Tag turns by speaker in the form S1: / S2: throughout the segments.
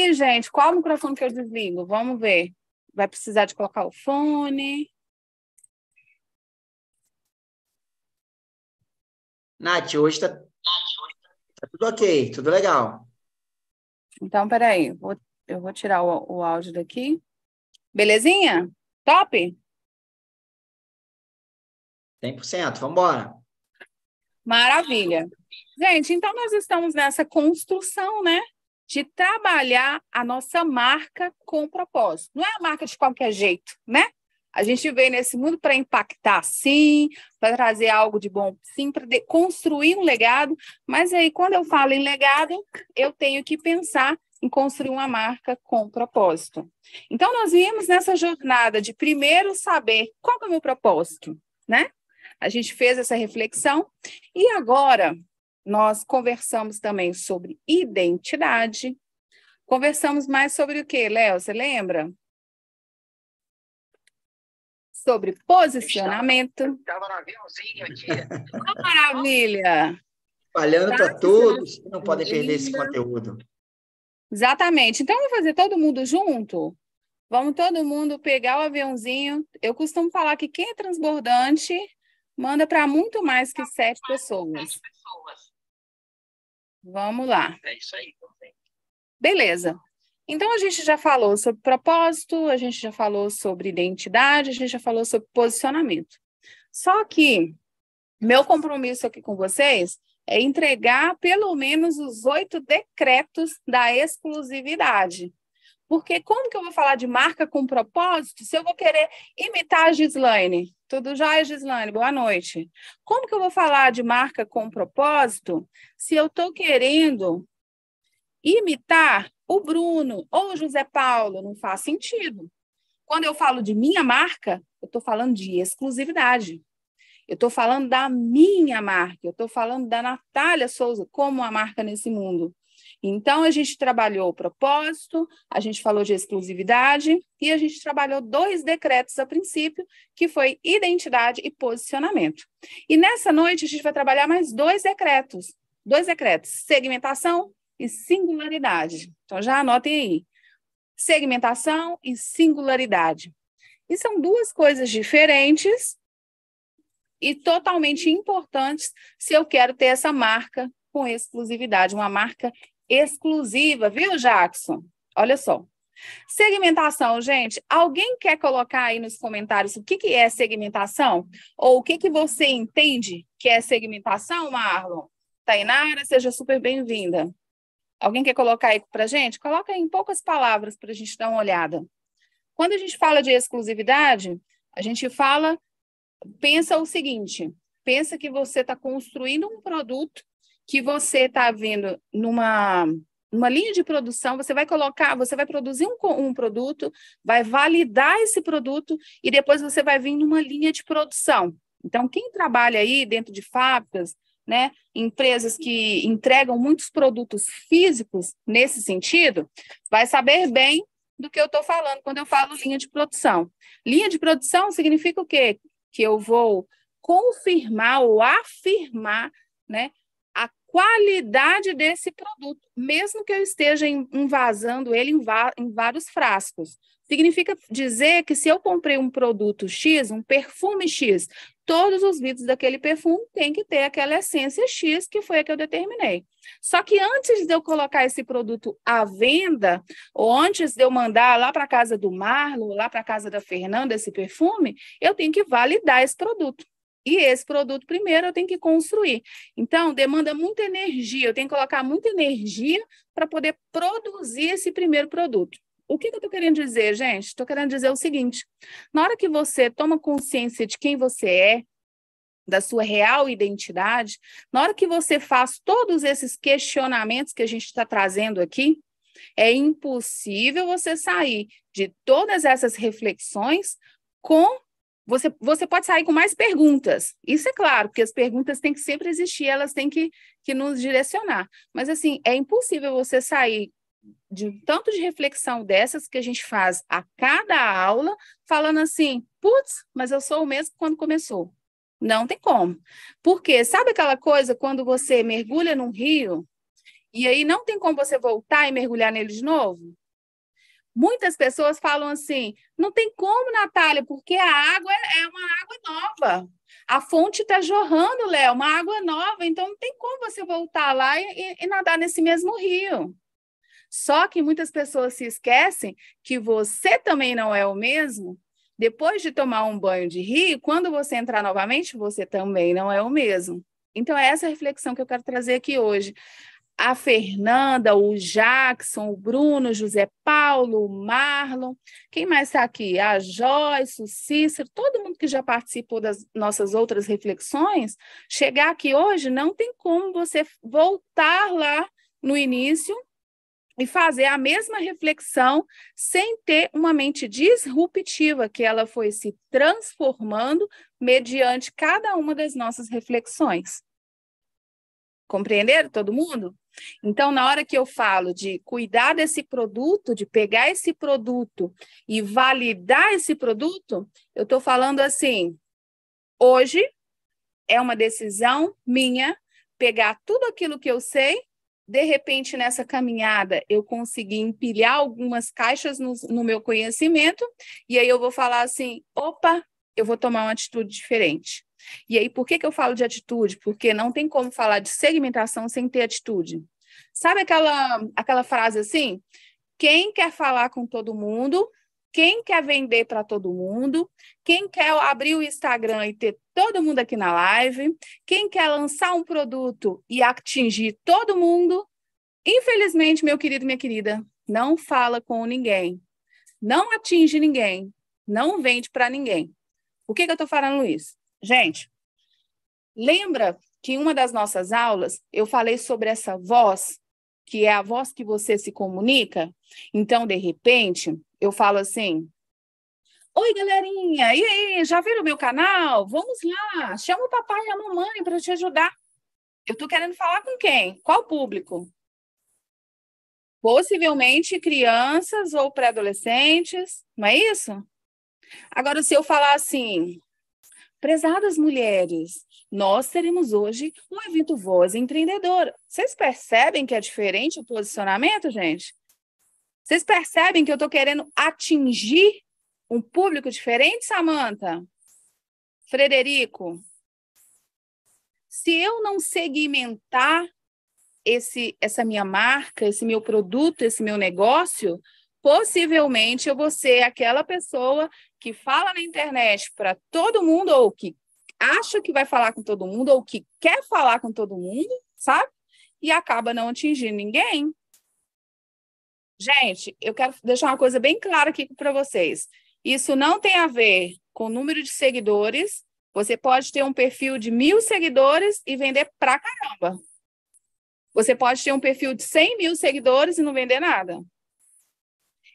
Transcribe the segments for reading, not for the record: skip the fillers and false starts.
S1: E, gente, qual o microfone que eu desligo? Vamos ver. Vai precisar de colocar o fone.
S2: Nath, hoje tá tudo ok, tudo legal.
S1: Então, peraí. Eu vou tirar o áudio daqui. Belezinha? Top?
S2: 100%, vamos embora.
S1: Maravilha. Gente, então nós estamos nessa construção, né? De trabalhar a nossa marca com propósito. Não é a marca de qualquer jeito, né? A gente veio nesse mundo para impactar, sim, para trazer algo de bom, sim, para construir um legado. Mas aí, quando eu falo em legado, eu tenho que pensar em construir uma marca com propósito. Então, nós viemos nessa jornada de primeiro saber qual é o meu propósito, né? A gente fez essa reflexão e agora nós conversamos também sobre identidade. Conversamos mais sobre o quê, Léo? Você lembra? Sobre posicionamento.
S3: Estava no aviãozinho aqui.
S1: Maravilha!
S2: Espalhando para todos que não podem perder esse
S1: Linda.
S2: conteúdo.
S1: Exatamente. Então, vamos fazer todo mundo junto? Vamos todo mundo pegar o aviãozinho. Eu costumo falar que quem é transbordante manda para muito mais que 7 pessoas. Vamos lá.
S3: É isso aí.
S1: Beleza. Então, a gente já falou sobre propósito, a gente já falou sobre identidade, a gente já falou sobre posicionamento. Só que meu compromisso aqui com vocês é entregar pelo menos os 8 decretos da exclusividade. Porque como que eu vou falar de marca com propósito se eu vou querer imitar a Gislaine? Tudo jóia, Gislaine? Boa noite. Como que eu vou falar de marca com propósito se eu estou querendo imitar o Bruno ou o José Paulo? Não faz sentido. Quando eu falo de minha marca, eu estou falando de exclusividade. Eu estou falando da minha marca, eu estou falando da Natália Souza como a marca nesse mundo. Então, a gente trabalhou o propósito, a gente falou de exclusividade e a gente trabalhou 2 decretos a princípio, que foi identidade e posicionamento. E nessa noite, a gente vai trabalhar mais 2 decretos. 2 decretos, segmentação e singularidade. Então, já anotem aí. Segmentação e singularidade. E são 2 coisas diferentes e totalmente importantes se eu quero ter essa marca com exclusividade, uma marca exclusiva, viu, Jackson? Olha só. Segmentação, gente, alguém quer colocar aí nos comentários o que é segmentação? Ou o que você entende que é segmentação, Marlon? Tainara, seja super bem-vinda. Alguém quer colocar aí para a gente? Coloca aí em poucas palavras para a gente dar uma olhada. Quando a gente fala de exclusividade, a gente pensa o seguinte, pensa que você está construindo um produto que você está vendo numa linha de produção, você vai produzir um produto, vai validar esse produto e depois você vai vir numa linha de produção. Então, quem trabalha aí dentro de fábricas, né, empresas que entregam muitos produtos físicos nesse sentido, vai saber bem do que eu estou falando quando eu falo linha de produção. Linha de produção significa o quê? Que eu vou confirmar ou afirmar, né, a qualidade desse produto, mesmo que eu esteja envasando ele em vários frascos. Significa dizer que se eu comprei um produto X, um perfume X, todos os vidros daquele perfume têm que ter aquela essência X, que foi a que eu determinei. Só que antes de eu colocar esse produto à venda, ou antes de eu mandar lá para a casa do Marlon, lá para a casa da Fernanda, esse perfume, eu tenho que validar esse produto. E esse produto, primeiro, eu tenho que construir. Então, demanda muita energia, eu tenho que colocar muita energia para poder produzir esse primeiro produto. O que eu estou querendo dizer, gente? Estou querendo dizer o seguinte, na hora que você toma consciência de quem você é, da sua real identidade, na hora que você faz todos esses questionamentos que a gente está trazendo aqui, é impossível você sair de todas essas reflexões com... Você pode sair com mais perguntas, isso é claro, porque as perguntas têm que sempre existir, elas têm que nos direcionar. Mas, assim, é impossível você sair de um tanto de reflexão dessas que a gente faz a cada aula, falando assim, putz, mas eu sou o mesmo quando começou. Não tem como. Porque sabe aquela coisa quando você mergulha num rio e aí não tem como você voltar e mergulhar nele de novo? Muitas pessoas falam assim, não tem como, Natália, porque a água é uma água nova. A fonte está jorrando, Léo, uma água nova, então não tem como você voltar lá e nadar nesse mesmo rio. Só que muitas pessoas se esquecem que você também não é o mesmo. Depois de tomar um banho de rio, quando você entrar novamente, você também não é o mesmo. Então, é essa reflexão que eu quero trazer aqui hoje. A Fernanda, o Jackson, o Bruno, o José Paulo, o Marlon, quem mais está aqui? A Joyce, o Cícero, todo mundo que já participou das nossas outras reflexões, chegar aqui hoje não tem como você voltar lá no início e fazer a mesma reflexão sem ter uma mente disruptiva, que ela foi se transformando mediante cada uma das nossas reflexões. Compreenderam todo mundo? Então, na hora que eu falo de cuidar desse produto, de pegar esse produto e validar esse produto, eu estou falando assim, hoje é uma decisão minha pegar tudo aquilo que eu sei, de repente, nessa caminhada, eu consegui empilhar algumas caixas no meu conhecimento, e aí eu vou falar assim, opa, eu vou tomar uma atitude diferente. E aí, por que eu falo de atitude? Porque não tem como falar de segmentação sem ter atitude. Sabe aquela frase assim? Quem quer falar com todo mundo, quem quer vender para todo mundo, quem quer abrir o Instagram e ter todo mundo aqui na live, quem quer lançar um produto e atingir todo mundo, infelizmente, meu querido e minha querida, não fala com ninguém, não atinge ninguém, não vende para ninguém. Por que eu estou falando isso? Gente, lembra que em uma das nossas aulas eu falei sobre essa voz, que é a voz que você se comunica? Então, de repente, eu falo assim, oi, galerinha, e aí, já viram o meu canal? Vamos lá, chama o papai e a mamãe para te ajudar. Eu estou querendo falar com quem? Qual público? Possivelmente crianças ou pré-adolescentes, não é isso? Agora, se eu falar assim, prezadas mulheres, nós teremos hoje um evento Voz Empreendedora. Vocês percebem que é diferente o posicionamento, gente? Vocês percebem que eu estou querendo atingir um público diferente, Samantha? Frederico? Se eu não segmentar essa minha marca, esse meu produto, esse meu negócio, possivelmente eu vou ser aquela pessoa que fala na internet para todo mundo, ou que acha que vai falar com todo mundo, ou que quer falar com todo mundo, sabe? E acaba não atingindo ninguém. Gente, eu quero deixar uma coisa bem clara aqui para vocês. Isso não tem a ver com o número de seguidores. Você pode ter um perfil de 1.000 seguidores e vender pra caramba. Você pode ter um perfil de 100.000 seguidores e não vender nada.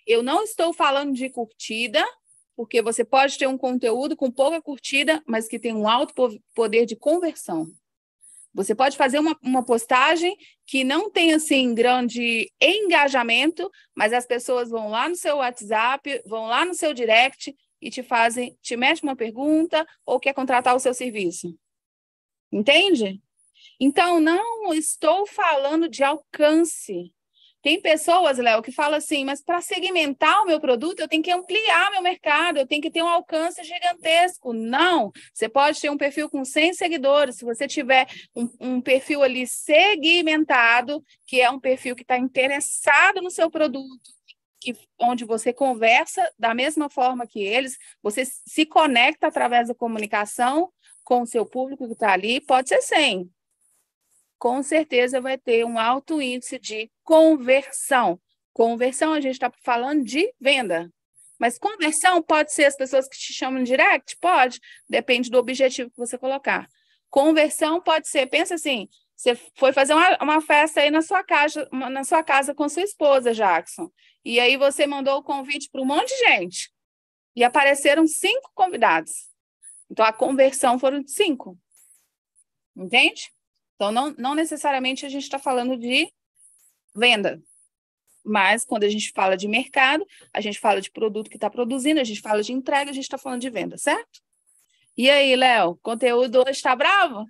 S1: Eu não estou falando de curtida, porque você pode ter um conteúdo com pouca curtida, mas que tem um alto poder de conversão. Você pode fazer uma postagem que não tem, assim, grande engajamento, mas as pessoas vão lá no seu WhatsApp, vão lá no seu direct e te metem uma pergunta ou quer contratar o seu serviço. Entende? Então, não estou falando de alcance. Tem pessoas, Léo, que falam assim, mas para segmentar o meu produto, eu tenho que ampliar meu mercado, eu tenho que ter um alcance gigantesco. Não, você pode ter um perfil com 100 seguidores, se você tiver um perfil ali segmentado, que é um perfil que está interessado no seu produto, onde você conversa da mesma forma que eles, você se conecta através da comunicação com o seu público que está ali, pode ser 100. Com certeza vai ter um alto índice de conversão. Conversão, a gente está falando de venda. Mas conversão pode ser as pessoas que te chamam no direct? Pode, depende do objetivo que você colocar. Conversão pode ser, pensa assim, você foi fazer uma festa aí na sua casa com sua esposa, Jackson. E aí você mandou o convite para um monte de gente. E apareceram 5 convidados. Então, a conversão foram 5. Entende? Então, não necessariamente a gente está falando de venda, mas quando a gente fala de mercado, a gente fala de produto que está produzindo, a gente fala de entrega, a gente está falando de venda, certo? E aí, Léo, conteúdo hoje está bravo?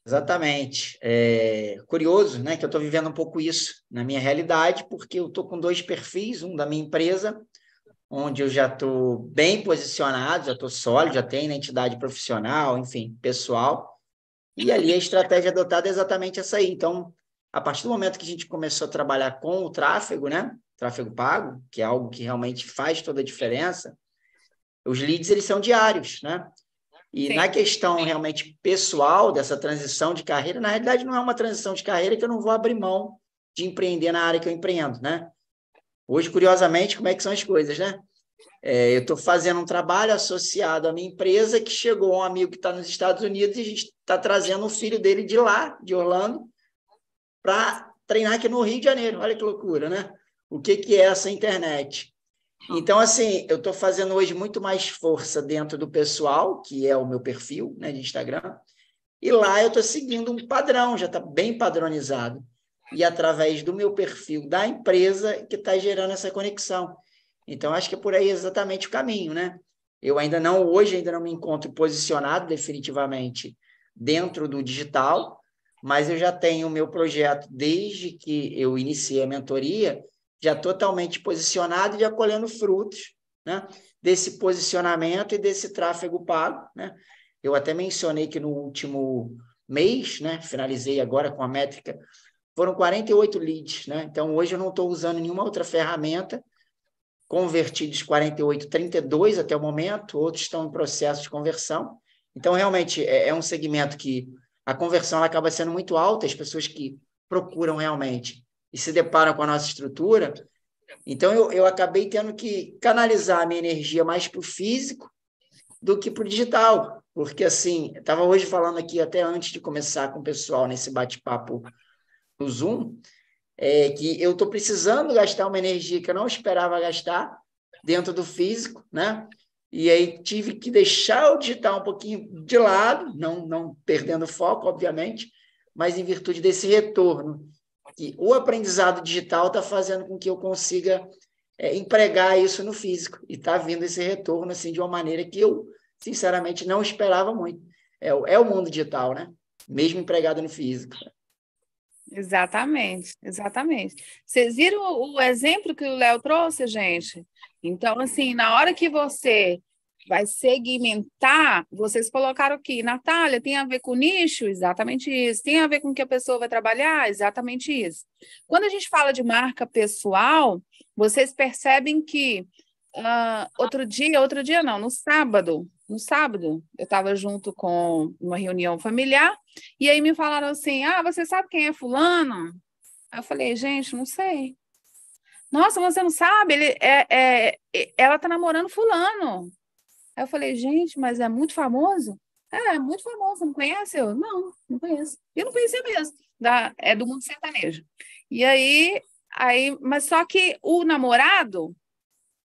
S2: Exatamente. É curioso, né, que eu estou vivendo um pouco isso na minha realidade, porque eu estou com 2 perfis, um da minha empresa, onde eu já estou bem posicionado, já estou sólido, já tenho identidade profissional, enfim, pessoal, e ali a estratégia adotada é exatamente essa aí. Então, a partir do momento que a gente começou a trabalhar com o tráfego, né, tráfego pago, que é algo que realmente faz toda a diferença, os leads, eles são diários, né? E na
S1: Sim.
S2: questão realmente pessoal dessa transição de carreira, na realidade não é uma transição de carreira que eu não vou abrir mão de empreender na área que eu empreendo, né? Hoje, curiosamente, como é que são as coisas, né? Eu estou fazendo um trabalho associado à minha empresa que chegou um amigo que está nos Estados Unidos e a gente está trazendo o filho dele de lá, de Orlando, para treinar aqui no Rio de Janeiro. Olha que loucura, né? O que é essa internet? Então, assim, eu estou fazendo hoje muito mais força dentro do pessoal, que é o meu perfil, né, de Instagram, e lá eu estou seguindo um padrão, já está bem padronizado. E através do meu perfil da empresa que está gerando essa conexão. Então, acho que é por aí exatamente o caminho, né? Eu hoje ainda não me encontro posicionado definitivamente dentro do digital, mas eu já tenho o meu projeto desde que eu iniciei a mentoria, já totalmente posicionado e já colhendo frutos, né, desse posicionamento e desse tráfego pago, né? Eu até mencionei que no último mês, né, finalizei agora com a métrica, foram 48 leads, né? Então, hoje eu não estou usando nenhuma outra ferramenta, convertidos 48, 32 até o momento, outros estão em processo de conversão. Então, realmente, é um segmento que a conversão acaba sendo muito alta, as pessoas que procuram realmente e se deparam com a nossa estrutura. Então, eu acabei tendo que canalizar a minha energia mais para o físico do que para o digital, porque, assim, eu estava hoje falando aqui, até antes de começar com o pessoal nesse bate-papo no Zoom, que eu estou precisando gastar uma energia que eu não esperava gastar dentro do físico, né? E aí tive que deixar o digital um pouquinho de lado, não perdendo foco, obviamente, mas em virtude desse retorno, que o aprendizado digital está fazendo com que eu consiga empregar isso no físico, e está vindo esse retorno assim, de uma maneira que eu, sinceramente, não esperava muito. É o mundo digital, né? Mesmo empregado no físico.
S1: Exatamente, exatamente. Vocês viram o exemplo que o Léo trouxe, gente? Então, assim, na hora que você vai segmentar, vocês colocaram aqui, Natália, tem a ver com nicho? Exatamente isso. Tem a ver com o que a pessoa vai trabalhar? Exatamente isso. Quando a gente fala de marca pessoal, vocês percebem que outro dia não, no sábado, eu estava junto com uma reunião familiar, e aí me falaram assim, você sabe quem é fulano? Aí eu falei, gente, não sei. Nossa, você não sabe? Ela tá namorando fulano. Aí eu falei, gente, mas é muito famoso? É muito famoso, não conhece? Eu, não conheço. Eu não conhecia mesmo, é do mundo sertanejo. E mas só que o namorado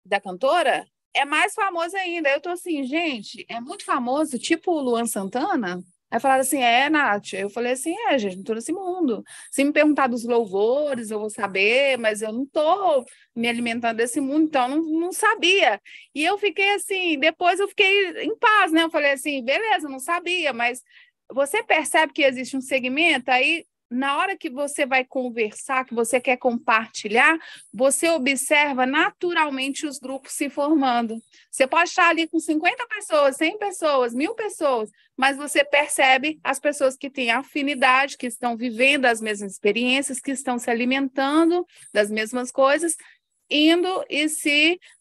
S1: da cantora é mais famoso ainda. Eu tô assim, gente, é muito famoso, tipo o Luan Santana. Aí falaram assim, Nath. Eu falei assim, gente, não tô nesse mundo. Se me perguntar dos louvores, eu vou saber, mas eu não tô me alimentando desse mundo, então não sabia. E eu fiquei assim, depois eu fiquei em paz, né? Eu falei assim, beleza, não sabia, mas você percebe que existe um segmento aí. Na hora que você vai conversar, que você quer compartilhar, você observa naturalmente os grupos se formando. Você pode estar ali com 50 pessoas, 100 pessoas, 1000 pessoas, mas você percebe as pessoas que têm afinidade, que estão vivendo as mesmas experiências, que estão se alimentando das mesmas coisas, indo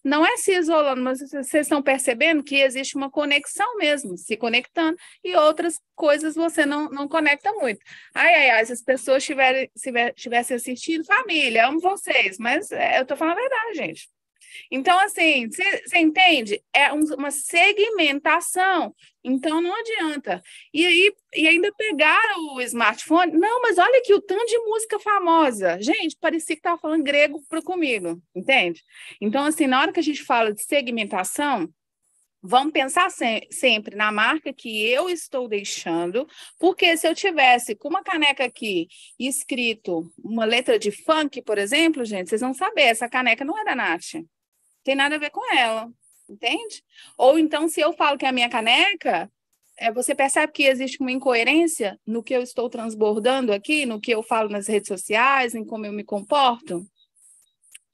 S1: não é se isolando, mas vocês estão percebendo que existe uma conexão mesmo, se conectando, e outras coisas você não conecta muito. Se as pessoas tivessem assistido, família, amo vocês, mas eu estou falando a verdade, gente. Então, assim, você entende? É uma segmentação. Então, não adianta. E ainda pegaram o smartphone. Não, mas olha aqui o tanto de música famosa. Gente, parecia que estava falando grego comigo, entende? Então, assim, na hora que a gente fala de segmentação, vamos pensar sempre na marca que eu estou deixando, porque se eu tivesse com uma caneca aqui escrito uma letra de funk, por exemplo, gente, vocês vão saber, essa caneca não é da Nath. Tem nada a ver com ela, entende? Ou então, se eu falo que é a minha caneca, você percebe que existe uma incoerência no que eu estou transbordando aqui, no que eu falo nas redes sociais, em como eu me comporto?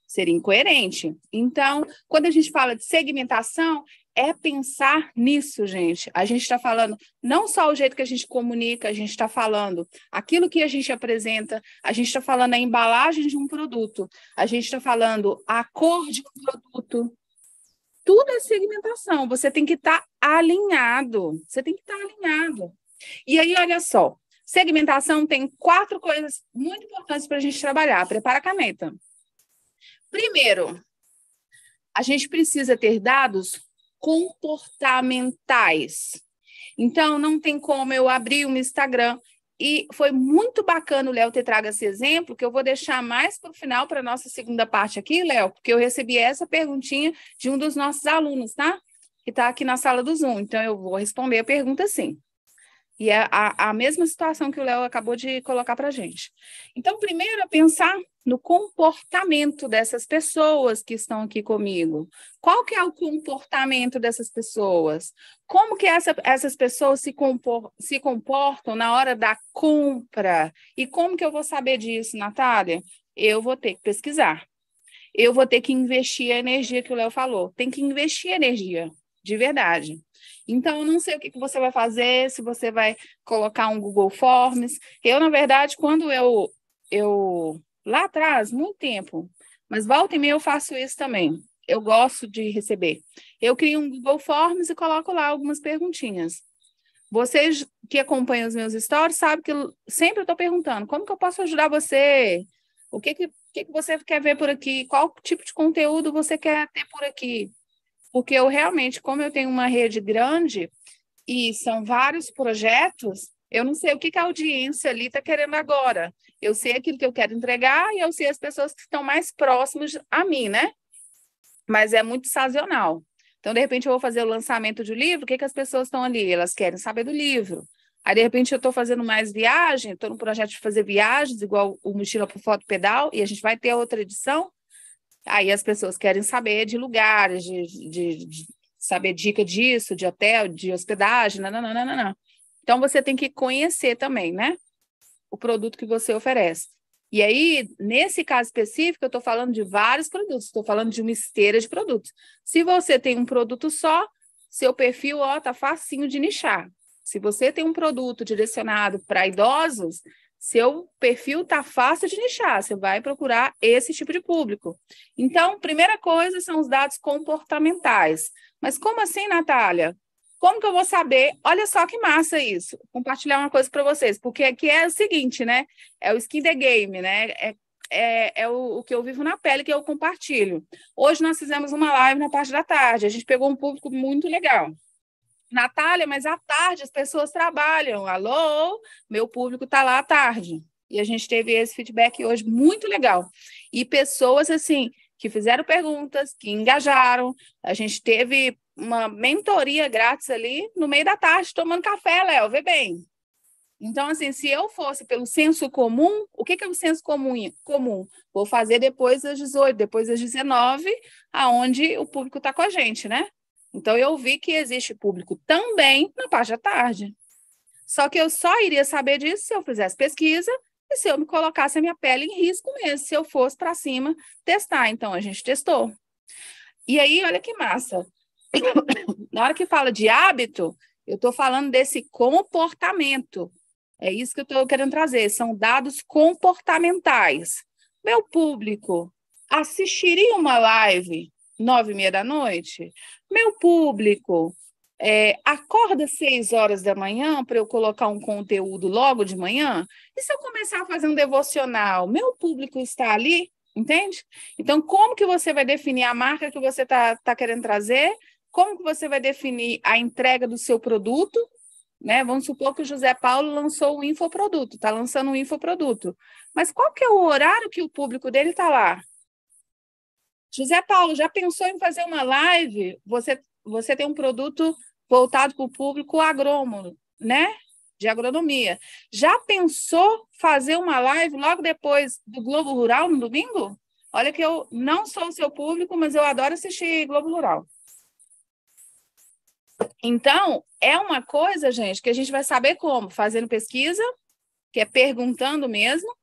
S1: Seria incoerente. Então, quando a gente fala de segmentação, é pensar nisso, gente. A gente está falando não só o jeito que a gente comunica, a gente está falando aquilo que a gente apresenta, a gente está falando a embalagem de um produto, a gente está falando a cor de um produto. Tudo é segmentação. Você tem que estar alinhado. Você tem que estar alinhado. E aí, olha só, segmentação tem 4 coisas muito importantes para a gente trabalhar. Prepara a caneta. Primeiro, a gente precisa ter dados comportamentais. Então, não tem como eu abrir um Instagram. E foi muito bacana o Léo ter trago esse exemplo, que eu vou deixar mais para o final, para a nossa segunda parte aqui, Léo, porque eu recebi essa perguntinha de um dos nossos alunos, tá? Que está aqui na sala do Zoom. Então, eu vou responder a pergunta sim. E é a mesma situação que o Léo acabou de colocar para a gente. Então, primeiro é pensar no comportamento dessas pessoas que estão aqui comigo. Qual que é o comportamento dessas pessoas? Como que essas pessoas se comportam na hora da compra? E como que eu vou saber disso, Natália? Eu vou ter que pesquisar. Eu vou ter que investir a energia que o Léo falou. Tem que investir energia, de verdade. Então, eu não sei o que você vai fazer, se você vai colocar um Google Forms. Eu, na verdade, quando eu lá atrás, muito tempo, mas volta e meia eu faço isso também. Eu gosto de receber. Eu crio um Google Forms e coloco lá algumas perguntinhas. Vocês que acompanham os meus stories sabem que sempre eu estou perguntando como que eu posso ajudar você? O que você quer ver por aqui? Qual tipo de conteúdo você quer ter por aqui? Porque eu realmente, como eu tenho uma rede grande e são vários projetos, eu não sei o que a audiência ali está querendo agora. Eu sei aquilo que eu quero entregar e eu sei as pessoas que estão mais próximas a mim, né? Mas é muito sazonal. Então, de repente, eu vou fazer o lançamento de um livro, o que as pessoas estão ali? Elas querem saber do livro. Aí, de repente, eu estou fazendo mais viagem, estou no projeto de fazer viagens, igual o Mochila por Foto Pedal, e a gente vai ter outra edição. Aí as pessoas querem saber de lugares, de saber dica disso, de hotel, de hospedagem, não. Então, você tem que conhecer também, né? O produto que você oferece. E aí, nesse caso específico, eu estou falando de vários produtos, estou falando de uma esteira de produtos. Se você tem um produto só, seu perfil, tá facinho de nichar. Se você tem um produto direcionado para idosos, seu perfil tá fácil de nichar, você vai procurar esse tipo de público. Então, primeira coisa são os dados comportamentais. Mas como assim, Natália? Como que eu vou saber? Olha só que massa isso. Vou compartilhar uma coisa para vocês, porque aqui é o seguinte, né? É o skin the game, né? É o que eu vivo na pele, que eu compartilho. Hoje nós fizemos uma live na parte da tarde, a gente pegou um público muito legal. Natália, mas à tarde as pessoas trabalham. Alô, meu público está lá à tarde. E a gente teve esse feedback hoje muito legal. E pessoas, assim, que fizeram perguntas, que engajaram. A gente teve uma mentoria grátis ali no meio da tarde, tomando café, Léo, vê bem. Então, assim, se eu fosse pelo senso comum, o que é o senso comum? Vou fazer depois das 18, depois das 19, aonde o público está com a gente, né? Então, eu vi que existe público também na parte da tarde. Só que eu só iria saber disso se eu fizesse pesquisa e se eu me colocasse a minha pele em risco mesmo, se eu fosse para cima testar. Então, a gente testou. E aí, olha que massa. Na hora que fala de hábito, eu estou falando desse comportamento. É isso que eu estou querendo trazer. São dados comportamentais. Meu público assistiria uma live 9h30 da noite? Meu público acorda 6 horas da manhã para eu colocar um conteúdo logo de manhã? E se eu começar a fazer um devocional? Meu público está ali? Entende? Então, como que você vai definir a marca que você tá querendo trazer? Como que você vai definir a entrega do seu produto? Né? Vamos supor que o José Paulo lançou um infoproduto, está lançando um infoproduto. Mas qual que é o horário que o público dele está lá? José Paulo, já pensou em fazer uma live? Você tem um produto voltado para o público agrônomo, né? De agronomia. Já pensou fazer uma live logo depois do Globo Rural no domingo? Olha que eu não sou o seu público, mas eu adoro assistir Globo Rural. Então, é uma coisa, gente, que a gente vai saber como? Fazendo pesquisa, que é perguntando mesmo,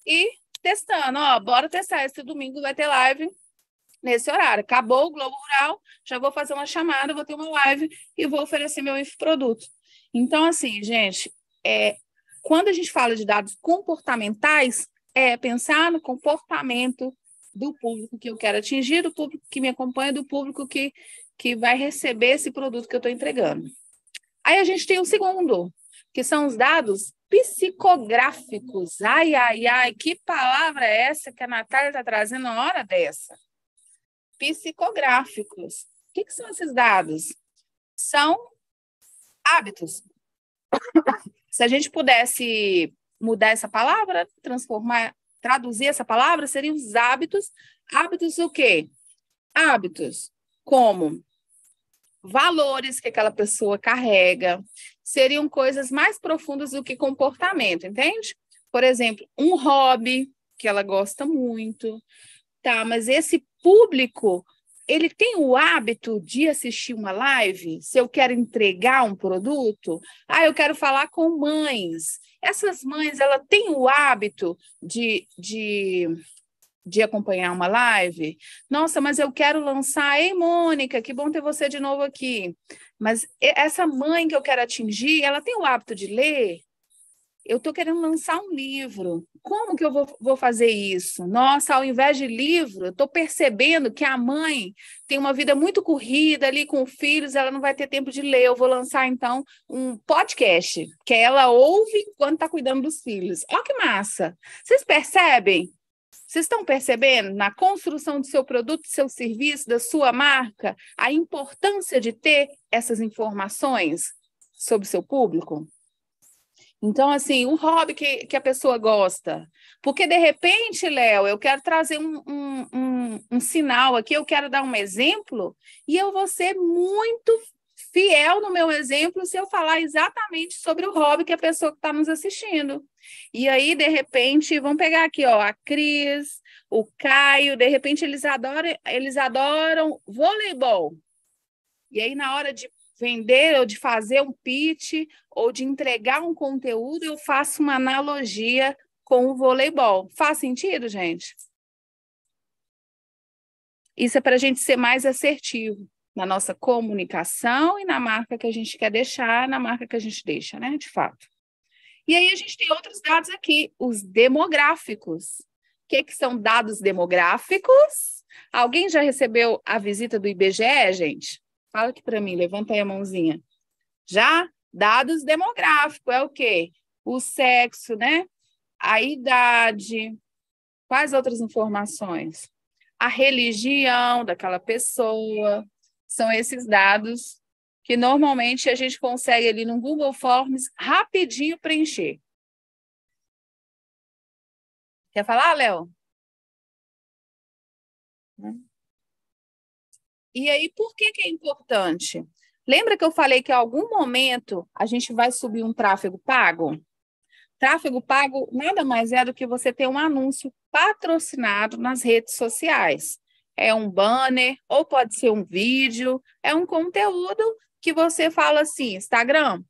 S1: e testando. Ó, bora testar. Esse domingo vai ter live nesse horário. Acabou o Globo Rural, já vou fazer uma chamada, vou ter uma live e vou oferecer meu infoproduto. Então, assim, gente, quando a gente fala de dados comportamentais, é pensar no comportamento do público que eu quero atingir, do público que me acompanha, do público que vai receber esse produto que eu estou entregando. Aí a gente tem o segundo, que são os dados psicográficos. Ai, ai, ai, que palavra é essa que a Natália está trazendo na hora dessa? Psicográficos. O que são esses dados? São hábitos. Se a gente pudesse mudar essa palavra, traduzir essa palavra, seriam os hábitos. Hábitos o quê? Hábitos como valores que aquela pessoa carrega, seriam coisas mais profundas do que comportamento, entende? Por exemplo, um hobby que ela gosta muito, tá? Mas esse público, ele tem o hábito de assistir uma live? Se eu quero entregar um produto, eu quero falar com mães. Essas mães, elas têm o hábito de acompanhar uma live? Nossa, mas eu quero lançar. Ei, Mônica, que bom ter você de novo aqui. Mas essa mãe que eu quero atingir, ela tem o hábito de ler? Eu estou querendo lançar um livro. Como que eu vou fazer isso? Nossa, ao invés de livro, eu estou percebendo que a mãe tem uma vida muito corrida ali com filhos, ela não vai ter tempo de ler. Eu vou lançar, então, um podcast, que ela ouve enquanto está cuidando dos filhos. Olha que massa! Vocês percebem? Vocês estão percebendo na construção do seu produto, do seu serviço, da sua marca, a importância de ter essas informações sobre o seu público? Então, assim, um hobby que a pessoa gosta. Porque, de repente, Léo, eu quero trazer um sinal aqui, eu quero dar um exemplo, e eu vou ser muito fiel no meu exemplo se eu falar exatamente sobre o hobby que a pessoa que está nos assistindo. E aí, de repente, vamos pegar aqui, ó, a Cris, o Caio, de repente eles adoram voleibol. E aí, na hora de vender ou de fazer um pitch ou de entregar um conteúdo, eu faço uma analogia com o voleibol. Faz sentido, gente? Isso é para a gente ser mais assertivo na nossa comunicação e na marca que a gente quer deixar, na marca que a gente deixa, né, de fato. E aí a gente tem outros dados aqui, os demográficos. O que são dados demográficos? Alguém já recebeu a visita do IBGE, gente? Fala aqui para mim, levanta aí a mãozinha. Já? Dados demográficos é o quê? O sexo, né? A idade. Quais outras informações? A religião daquela pessoa. São esses dados que normalmente a gente consegue ali no Google Forms rapidinho preencher. Quer falar, Léo? E aí, por que é importante? Lembra que eu falei que em algum momento a gente vai subir um tráfego pago? Tráfego pago nada mais é do que você ter um anúncio patrocinado nas redes sociais. É um banner, ou pode ser um vídeo, é um conteúdo que você fala assim, Instagram,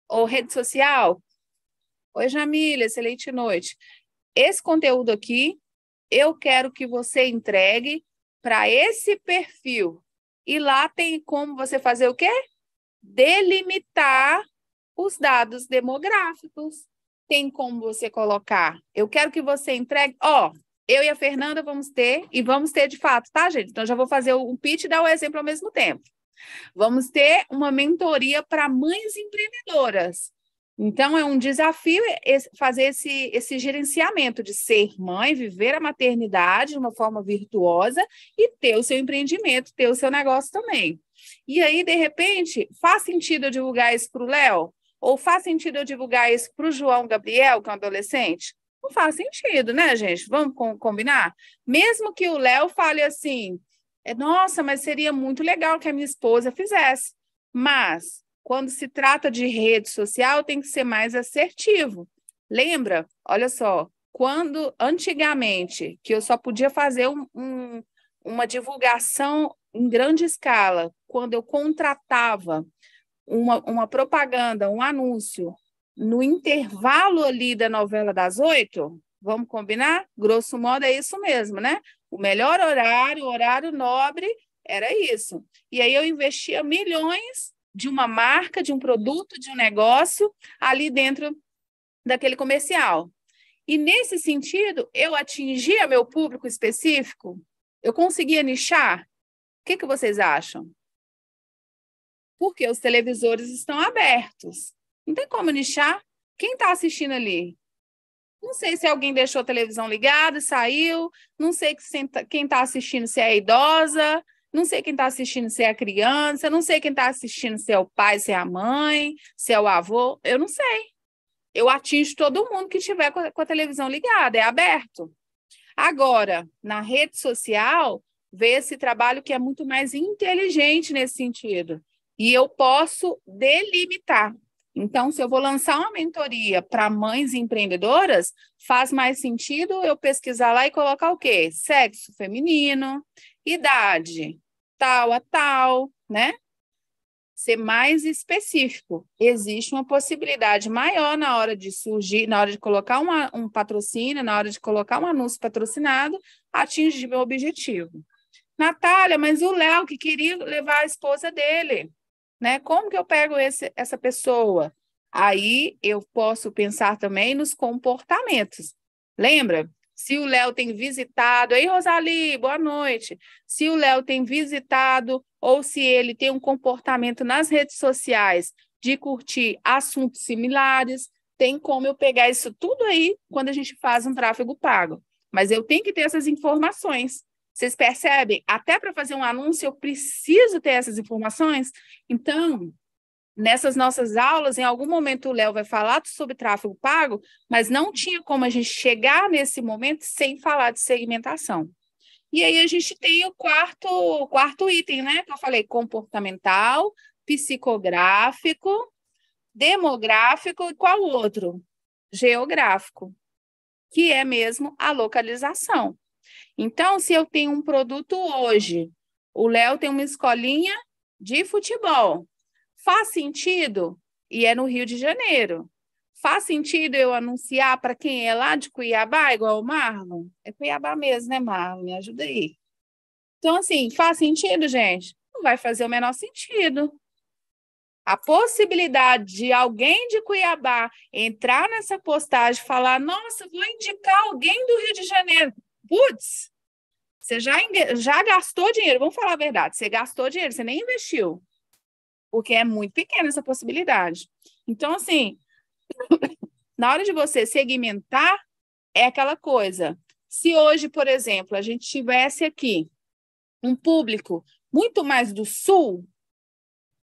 S1: ou rede social. Oi, Jamília, excelente noite. Esse conteúdo aqui, eu quero que você entregue para esse perfil. E lá tem como você fazer o quê? Delimitar os dados demográficos. Tem como você colocar. Eu quero que você entregue. Eu e a Fernanda vamos ter de fato, tá, gente? Então, já vou fazer um pitch e dar o exemplo ao mesmo tempo. Vamos ter uma mentoria para mães empreendedoras. Então, é um desafio fazer esse gerenciamento de ser mãe, viver a maternidade de uma forma virtuosa e ter o seu empreendimento, ter o seu negócio também. E aí, de repente, faz sentido eu divulgar isso para o Léo? Ou faz sentido eu divulgar isso para o João Gabriel, que é um adolescente? Não faz sentido, né, gente? Vamos combinar? Mesmo que o Léo fale assim, nossa, mas seria muito legal que a minha esposa fizesse. Mas quando se trata de rede social, tem que ser mais assertivo. Lembra? Olha só, quando antigamente que eu só podia fazer uma divulgação em grande escala, quando eu contratava uma propaganda, um anúncio, no intervalo ali da novela das 8, vamos combinar? Grosso modo é isso mesmo, né? O melhor horário, o horário nobre, era isso. E aí eu investia milhões de uma marca, de um produto, de um negócio ali dentro daquele comercial. E nesse sentido, eu atingia meu público específico? Eu conseguia nichar? O que vocês acham? Porque os televisores estão abertos. Não tem como nichar. Quem está assistindo ali? Não sei se alguém deixou a televisão ligada e saiu. Não sei quem está assistindo se é idosa. Não sei quem está assistindo se é a criança. Não sei quem está assistindo se é o pai, se é a mãe, se é o avô. Eu não sei. Eu atingo todo mundo que estiver com a televisão ligada. É aberto. Agora, na rede social, vê esse trabalho que é muito mais inteligente nesse sentido. E eu posso delimitar. Então, se eu vou lançar uma mentoria para mães empreendedoras, faz mais sentido eu pesquisar lá e colocar o quê? Sexo feminino, idade, tal a tal, né? Ser mais específico. Existe uma possibilidade maior na hora de surgir, na hora de colocar um patrocínio, na hora de colocar um anúncio patrocinado, atingir meu objetivo. Natália, mas o Léo que queria levar a esposa dele, né? Como que eu pego essa pessoa? Aí eu posso pensar também nos comportamentos. Lembra? Se o Léo tem visitado, aí Rosali, boa noite. Se o Léo tem visitado ou se ele tem um comportamento nas redes sociais de curtir assuntos similares, tem como eu pegar isso tudo aí quando a gente faz um tráfego pago. Mas eu tenho que ter essas informações. Vocês percebem? Até para fazer um anúncio, eu preciso ter essas informações. Então, nessas nossas aulas, em algum momento o Léo vai falar sobre tráfego pago, mas não tinha como a gente chegar nesse momento sem falar de segmentação. E aí a gente tem o quarto item, né? Que eu falei, comportamental, psicográfico, demográfico e qual outro? Geográfico, que é mesmo a localização. Então, se eu tenho um produto hoje, o Léo tem uma escolinha de futebol, faz sentido? E é no Rio de Janeiro. Faz sentido eu anunciar para quem é lá de Cuiabá, igual o Marlon? É Cuiabá mesmo, né, Marlon? Me ajuda aí. Então, assim, faz sentido, gente? Não vai fazer o menor sentido. A possibilidade de alguém de Cuiabá entrar nessa postagem e falar, nossa, vou indicar alguém do Rio de Janeiro. Putz, você já gastou dinheiro, vamos falar a verdade, você gastou dinheiro, você nem investiu, porque é muito pequena essa possibilidade. Então, assim, na hora de você segmentar, é aquela coisa. Se hoje, por exemplo, a gente tivesse aqui um público muito mais do sul,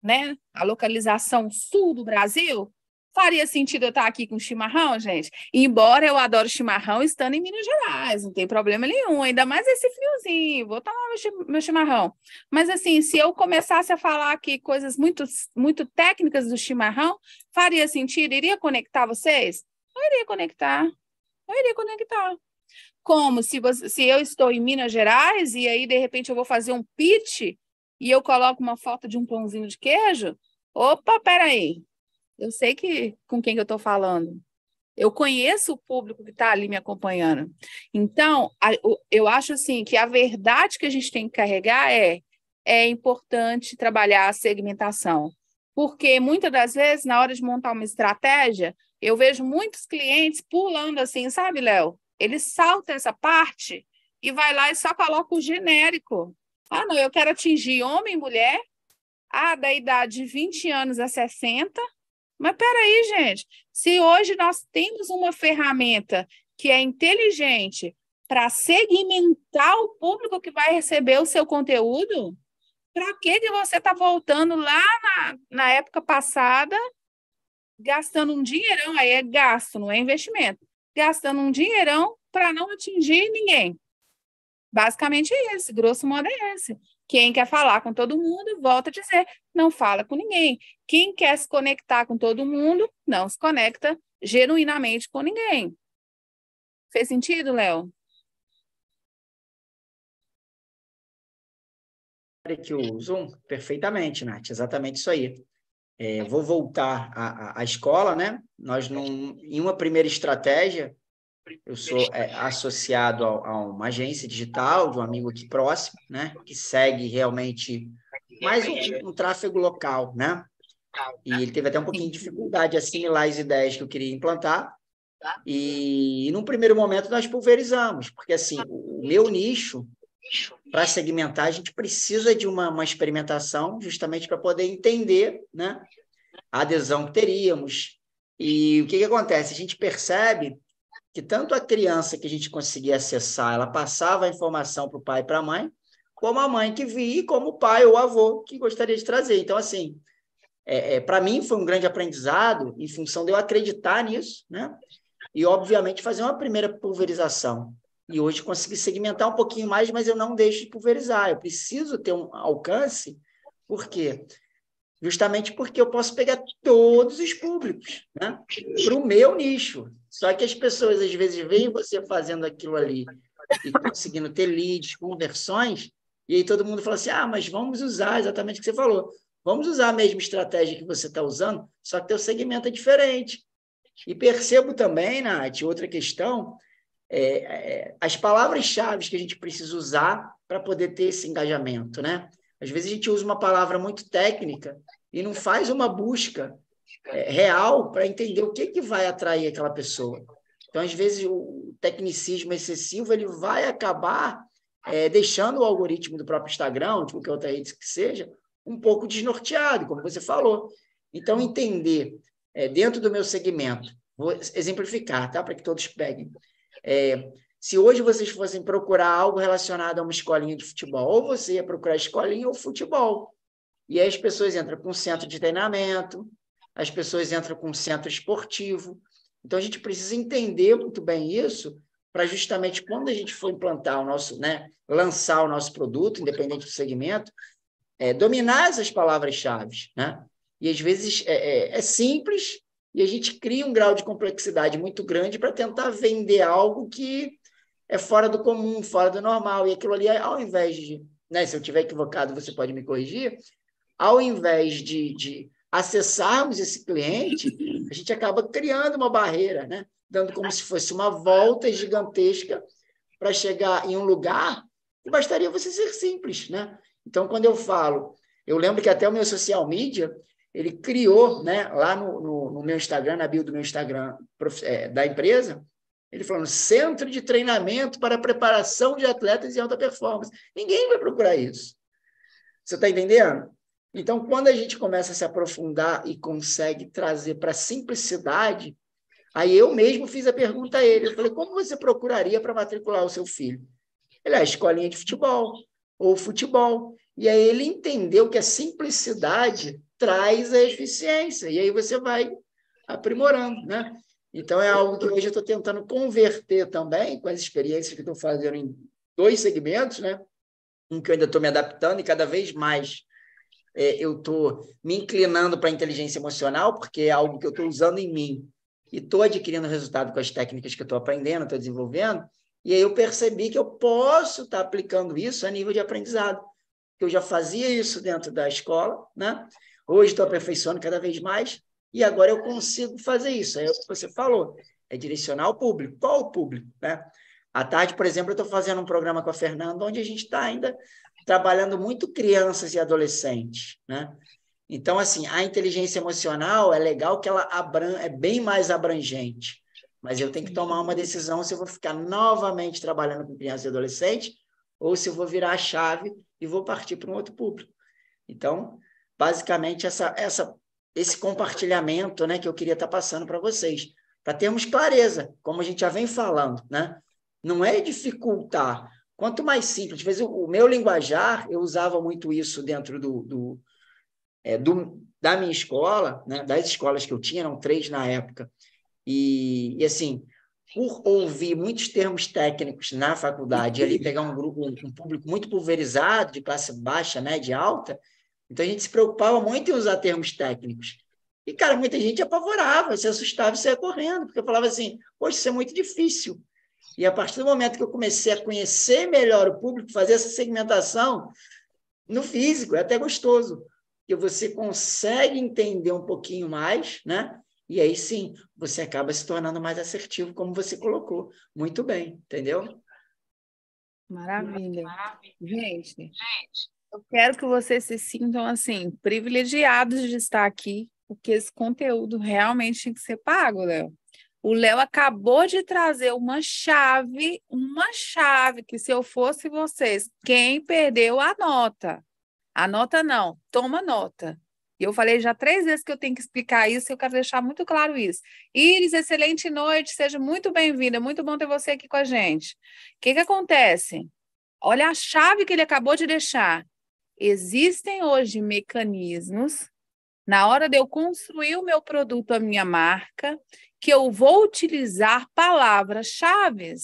S1: né? A localização sul do Brasil, faria sentido eu estar aqui com chimarrão, gente? Embora eu adoro chimarrão estando em Minas Gerais, não tem problema nenhum, ainda mais esse friozinho, vou tomar meu chimarrão. Mas assim, se eu começasse a falar aqui coisas muito, muito técnicas do chimarrão, faria sentido? Iria conectar vocês? Não iria conectar, não iria conectar. Como se eu estou em Minas Gerais e aí, de repente, eu vou fazer um pitch e eu coloco uma foto de um pãozinho de queijo? Opa, peraí. Eu sei com quem que eu estou falando. Eu conheço o público que está ali me acompanhando. Então, eu acho assim que a verdade que a gente tem que carregar é importante trabalhar a segmentação. Porque muitas das vezes, na hora de montar uma estratégia, eu vejo muitos clientes pulando assim, sabe, Léo? Ele salta essa parte e vai lá e só coloca o genérico. Ah, não, eu quero atingir homem e mulher, da idade de 20 anos a 60. Mas peraí, gente, se hoje nós temos uma ferramenta que é inteligente para segmentar o público que vai receber o seu conteúdo, para que você está voltando lá na época passada, gastando um dinheirão, aí é gasto, não é investimento, gastando um dinheirão para não atingir ninguém. Basicamente é esse, grosso modo é esse. Quem quer falar com todo mundo, volta a dizer, não fala com ninguém. Quem quer se conectar com todo mundo, não se conecta genuinamente com ninguém. Fez sentido, Léo?
S2: abre aqui o Zoom. Perfeitamente, Nath, exatamente isso aí. Vou voltar à escola, né? Nós, em uma primeira estratégia, eu sou associado a uma agência digital, de um amigo aqui próximo, né? Que segue realmente mais um tráfego local, né? E ele teve até um pouquinho de dificuldade de assimilar as ideias que eu queria implantar. E num primeiro momento, nós pulverizamos, porque assim, o meu nicho, para segmentar, a gente precisa de uma experimentação, justamente para poder entender, né, a adesão que teríamos. E o que acontece? A gente percebe que tanto a criança que a gente conseguia acessar, ela passava a informação para o pai e para a mãe, como a mãe que via, e como o pai ou o avô que gostaria de trazer. Então, assim, para mim foi um grande aprendizado em função de eu acreditar nisso, né? E, obviamente, fazer uma primeira pulverização. E hoje consegui segmentar um pouquinho mais, mas eu não deixo de pulverizar. Eu preciso ter um alcance. Por quê? Justamente porque eu posso pegar todos os públicos, né? Para o meu nicho. Só que as pessoas, às vezes, veem você fazendo aquilo ali e conseguindo ter leads, conversões, e aí todo mundo fala assim, mas vamos usar exatamente o que você falou. Vamos usar a mesma estratégia que você está usando, só que teu segmento é diferente. E percebo também, Nath, outra questão, as palavras-chave que a gente precisa usar para poder ter esse engajamento, né? Às vezes a gente usa uma palavra muito técnica e não faz uma busca real para entender o que vai atrair aquela pessoa. Então, às vezes, o tecnicismo excessivo ele vai acabar deixando o algoritmo do próprio Instagram, de qualquer outra rede que seja, um pouco desnorteado, como você falou. Então, entender dentro do meu segmento, vou exemplificar, tá? Para que todos peguem. Se hoje vocês fossem procurar algo relacionado a uma escolinha de futebol, ou você ia procurar escolinha ou futebol. E aí as pessoas entram com centro de treinamento, as pessoas entram com centro esportivo. Então, a gente precisa entender muito bem isso para justamente quando a gente for implantar o nosso, né, lançar o nosso produto, independente do segmento, dominar essas palavras-chave, né? E, às vezes, é simples e a gente cria um grau de complexidade muito grande para tentar vender algo que é fora do comum, fora do normal. E aquilo ali, ao invés de... Né, se eu estiver equivocado, você pode me corrigir. Ao invés de acessarmos esse cliente, a gente acaba criando uma barreira, né? Dando como se fosse uma volta gigantesca para chegar em um lugar que bastaria você ser simples, né? Então, quando eu falo, eu lembro que até o meu social media, ele criou, né, lá no meu Instagram, na bio do meu Instagram da empresa, ele falando Centro de Treinamento para Preparação de Atletas em Alta Performance. Ninguém vai procurar isso. Você está entendendo? Então, quando a gente começa a se aprofundar e consegue trazer para a simplicidade, aí eu mesmo fiz a pergunta a ele. Eu falei, como você procuraria para matricular o seu filho? Ele é escolinha de futebol ou futebol. E aí ele entendeu que a simplicidade traz a eficiência. E aí você vai aprimorando, né? Então, é algo que hoje eu estou tentando converter também com as experiências que estou fazendo em 2 segmentos, né? Um que eu ainda estou me adaptando e cada vez mais eu estou me inclinando para a inteligência emocional, porque é algo que eu estou usando em mim e estou adquirindo resultado com as técnicas que eu estou aprendendo, estou desenvolvendo, e aí eu percebi que eu posso estar aplicando isso a nível de aprendizado, que eu já fazia isso dentro da escola, né? Hoje estou aperfeiçoando cada vez mais, e agora eu consigo fazer isso. É o que você falou, é direcionar o público. Qual o público, né? À tarde, por exemplo, eu estou fazendo um programa com a Fernanda, onde a gente está ainda trabalhando muito crianças e adolescentes, né? Então, assim, a inteligência emocional é legal que ela é bem mais abrangente, mas eu tenho que tomar uma decisão se eu vou ficar novamente trabalhando com crianças e adolescentes ou se eu vou virar a chave e vou partir para um outro público. Então, basicamente, esse compartilhamento, né, que eu queria estar passando para vocês, para termos clareza, como a gente já vem falando, né? Não é dificultar. Quanto mais simples, às vezes o meu linguajar, eu usava muito isso dentro da minha escola, né? Das escolas que eu tinha, eram 3 na época, e assim, por ouvir muitos termos técnicos na faculdade, e ali pegar um público muito pulverizado, de classe baixa, média, alta, então a gente se preocupava muito em usar termos técnicos. E, cara, muita gente apavorava, se assustava e saia correndo, porque eu falava assim, poxa, isso é muito difícil. E a partir do momento que eu comecei a conhecer melhor o público, fazer essa segmentação, no físico, é até gostoso, porque você consegue entender um pouquinho mais, né? E aí sim, você acaba se tornando mais assertivo, como você colocou. Muito bem, entendeu?
S1: Maravilha. Gente, eu quero que vocês se sintam assim, privilegiados de estar aqui, porque esse conteúdo realmente tem que ser pago, Léo. O Léo acabou de trazer uma chave que se eu fosse vocês, quem perdeu anota. Anota não, toma nota. E eu falei já 3 vezes que eu tenho que explicar isso, e eu quero deixar muito claro isso. Iris, excelente noite, seja muito bem-vinda, muito bom ter você aqui com a gente. O que acontece? Olha a chave que ele acabou de deixar. Existem hoje mecanismos, na hora de eu construir o meu produto, a minha marca, que eu vou utilizar palavras-chave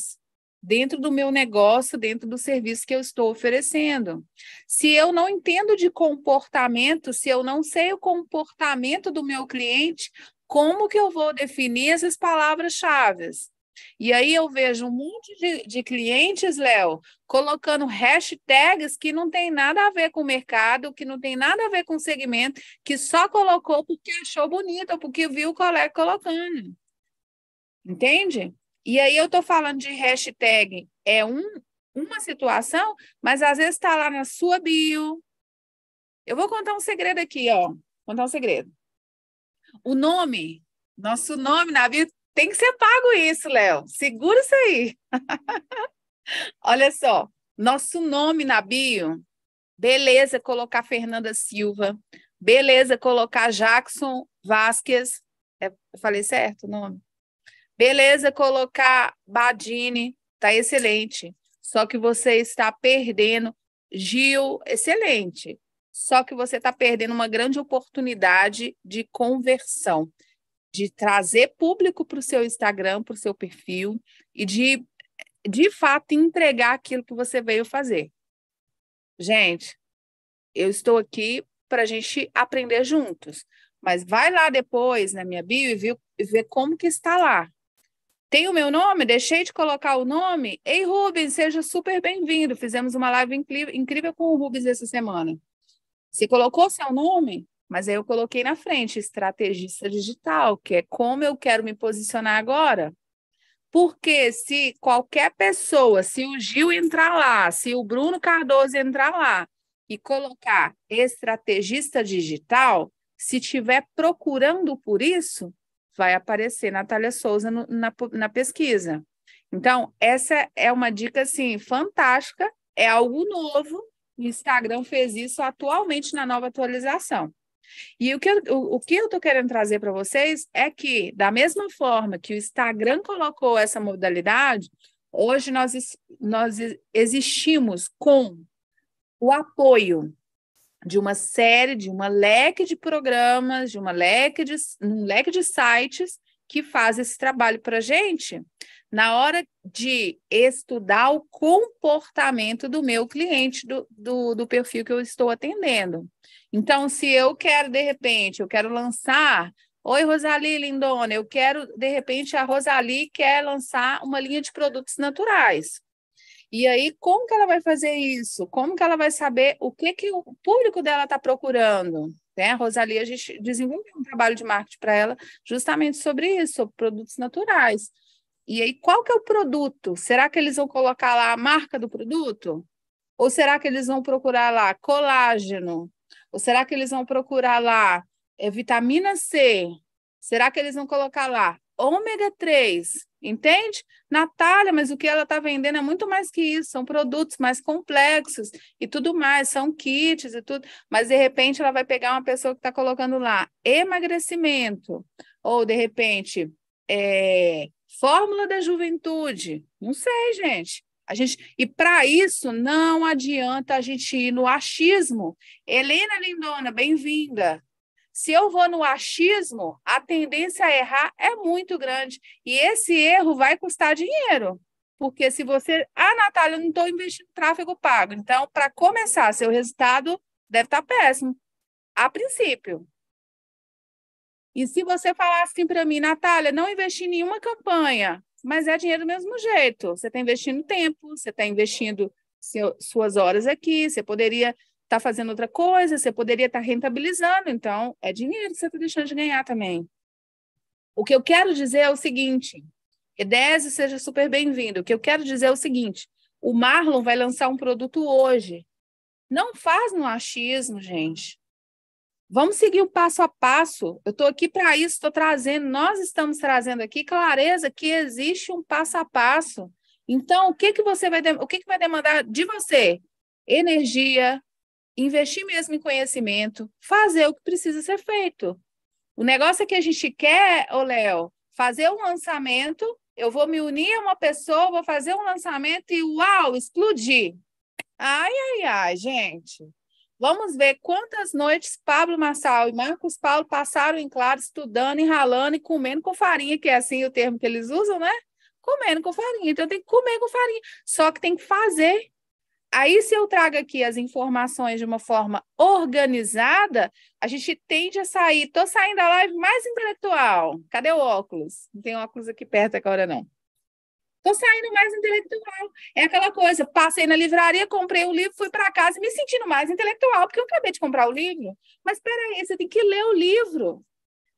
S1: dentro do meu negócio, dentro do serviço que eu estou oferecendo. Se eu não entendo de comportamento, se eu não sei o comportamento do meu cliente, como que eu vou definir essas palavras-chave? E aí eu vejo um monte de clientes, Léo, colocando hashtags que não tem nada a ver com o mercado, que não tem nada a ver com o segmento, que só colocou porque achou bonito, ou porque viu o colega colocando. Entende? E aí eu estou falando de hashtag, uma situação, mas às vezes está lá na sua bio. Eu vou contar um segredo aqui, ó. Contar um segredo. O nome, nosso nome na bio tem que ser pago isso, Léo. Segura isso aí. Olha só, nosso nome na bio, beleza colocar Fernanda Silva, beleza colocar Jackson Vasquez, eu falei certo o nome? Beleza colocar Badini, tá excelente. Só que você está perdendo Gil, excelente. Só que você está perdendo uma grande oportunidade de conversão, de trazer público para o seu Instagram, para o seu perfil e de fato entregar aquilo que você veio fazer. Gente, eu estou aqui para a gente aprender juntos, mas vai lá depois na minha bio e ver como que está lá. Tem o meu nome? Deixei de colocar o nome? Ei, Rubens, seja super bem-vindo. Fizemos uma live incrível com o Rubens essa semana. Você colocou seu nome? Mas aí eu coloquei na frente, estrategista digital, que é como eu quero me posicionar agora. Porque se qualquer pessoa, se o Gil entrar lá, se o Bruno Cardoso entrar lá e colocar estrategista digital, se estiver procurando por isso, vai aparecer Natália Souza na pesquisa. Então, essa é uma dica assim, fantástica, é algo novo, o Instagram fez isso atualmente na nova atualização. E o que eu estou querendo trazer para vocês é que, da mesma forma que o Instagram colocou essa modalidade, hoje nós existimos com o apoio de uma série, de uma leque de programas, um leque de sites que faz esse trabalho para a gente na hora de estudar o comportamento do meu cliente, do perfil que eu estou atendendo. Então, se eu quero, de repente, eu quero lançar... Oi, Rosali lindona, eu quero, de repente, a Rosali quer lançar uma linha de produtos naturais. E aí, como que ela vai fazer isso? Como que ela vai saber o que o público dela está procurando? Né? A Rosali, a gente desenvolveu um trabalho de marketing para ela justamente sobre isso, sobre produtos naturais. E aí, qual que é o produto? Será que eles vão colocar lá a marca do produto? Ou será que eles vão procurar lá colágeno? Ou será que eles vão procurar lá vitamina C? Será que eles vão colocar lá ômega 3? Entende? Natália, mas o que ela está vendendo é muito mais que isso, são produtos mais complexos e tudo mais, são kits e tudo, mas de repente ela vai pegar uma pessoa que está colocando lá emagrecimento, ou de repente fórmula da juventude, não sei, gente. E para isso não adianta a gente ir no achismo. Helena Lindona, bem-vinda. Se eu vou no achismo, a tendência a errar é muito grande. E esse erro vai custar dinheiro. Porque se você... Ah, Natália, eu não estou investindo em tráfego pago. Então, para começar, seu resultado deve estar péssimo. A princípio. E se você falar assim para mim, Natália, não investi em nenhuma campanha, mas é dinheiro do mesmo jeito. Você está investindo tempo, você está investindo suas horas aqui, você poderia está fazendo outra coisa, você poderia estar rentabilizando, então é dinheiro que você está deixando de ganhar também. O que eu quero dizer é o seguinte, Edésio, seja super bem-vindo. O que eu quero dizer é o seguinte, o Marlon vai lançar um produto hoje. Não faz no achismo, gente. Vamos seguir o passo a passo. Eu estou aqui para isso, estou trazendo, nós estamos trazendo aqui clareza que existe um passo a passo. Então, o que vai demandar de você? Energia, investir mesmo em conhecimento, fazer o que precisa ser feito. O negócio é que a gente quer, Léo, fazer um lançamento, eu vou me unir a uma pessoa, vou fazer um lançamento e, uau, explodir. Ai, gente. Vamos ver quantas noites Pablo Marçal e Marcos Paulo passaram em claro, estudando e ralando e comendo com farinha, que é assim o termo que eles usam, né? Comendo com farinha. Então, tem que comer com farinha. Só que tem que fazer. Aí, se eu trago aqui as informações de uma forma organizada, a gente tende a sair. Estou saindo da live mais intelectual. Cadê o óculos? Não tem óculos aqui perto agora, não. Estou saindo mais intelectual. É aquela coisa, passei na livraria, comprei um livro, fui para casa me sentindo mais intelectual, porque eu acabei de comprar o livro. Mas espera aí, você tem que ler o livro.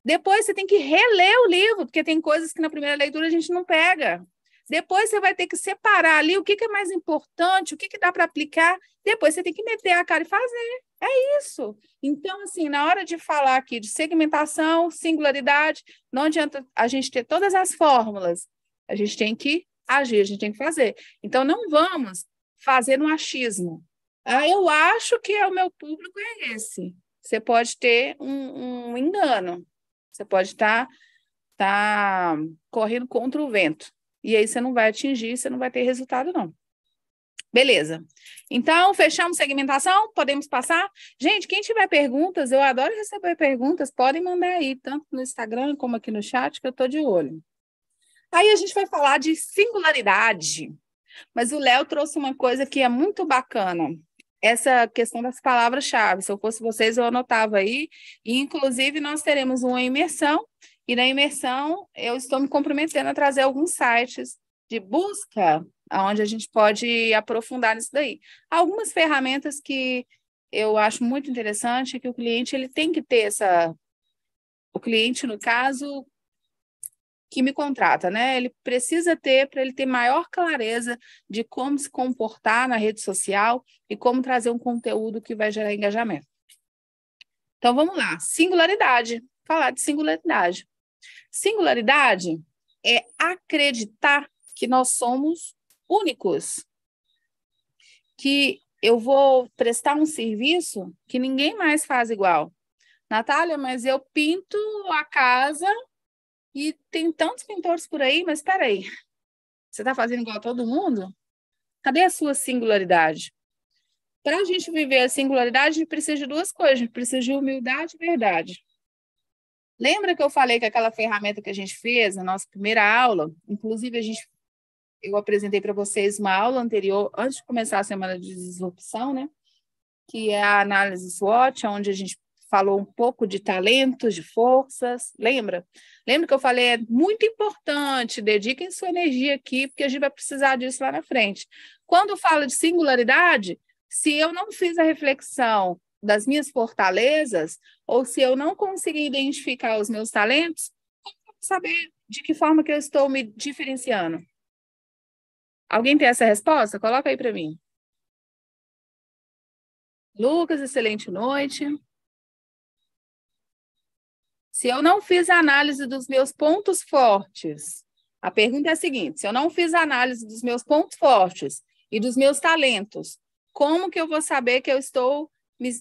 S1: Depois você tem que reler o livro, porque tem coisas que na primeira leitura a gente não pega. Depois você vai ter que separar ali o que é mais importante, o que dá para aplicar. Depois você tem que meter a cara e fazer. É isso. Então, assim, na hora de falar aqui de segmentação, singularidade, não adianta a gente ter todas as fórmulas. A gente tem que agir, a gente tem que fazer. Então, não vamos fazer no achismo. Eu acho que o meu público é esse. Você pode ter um engano. Você pode estar correndo contra o vento. E aí você não vai atingir, você não vai ter resultado, não. Beleza. Então, fechamos segmentação? Podemos passar? Gente, quem tiver perguntas, eu adoro receber perguntas, podem mandar aí, tanto no Instagram como aqui no chat, que eu estou de olho. Aí a gente vai falar de singularidade, mas o Léo trouxe uma coisa que é muito bacana, essa questão das palavras-chave. Se eu fosse vocês, eu anotava aí, e inclusive nós teremos uma imersão, e na imersão eu estou me comprometendo a trazer alguns sites de busca, onde a gente pode aprofundar nisso daí. Algumas ferramentas que eu acho muito interessante, que o cliente ele tem que ter o cliente, no caso, que me contrata, né? Ele precisa ter, para ele ter maior clareza de como se comportar na rede social e como trazer um conteúdo que vai gerar engajamento. Então, vamos lá. Singularidade. Falar de singularidade. Singularidade é acreditar que nós somos únicos. Que eu vou prestar um serviço que ninguém mais faz igual. Natália, mas eu pinto a casa e tem tantos pintores por aí, mas espera aí, você está fazendo igual a todo mundo? Cadê a sua singularidade? Para a gente viver a singularidade, a gente precisa de duas coisas, a gente precisa de humildade e verdade. Lembra que eu falei que aquela ferramenta que a gente fez na nossa primeira aula, inclusive eu apresentei para vocês uma aula anterior, antes de começar a semana de disrupção, né? Que é a análise SWOT, onde a gente falou um pouco de talentos, de forças, lembra? Lembra que eu falei, é muito importante, dediquem sua energia aqui, porque a gente vai precisar disso lá na frente. Quando eu falo de singularidade, se eu não fiz a reflexão das minhas fortalezas, ou se eu não conseguir identificar os meus talentos, como eu vou saber de que forma que eu estou me diferenciando? Alguém tem essa resposta? Coloca aí para mim. Lucas, excelente noite. Se eu não fiz a análise dos meus pontos fortes, a pergunta é a seguinte, se eu não fiz a análise dos meus pontos fortes e dos meus talentos, como que eu vou saber que eu estou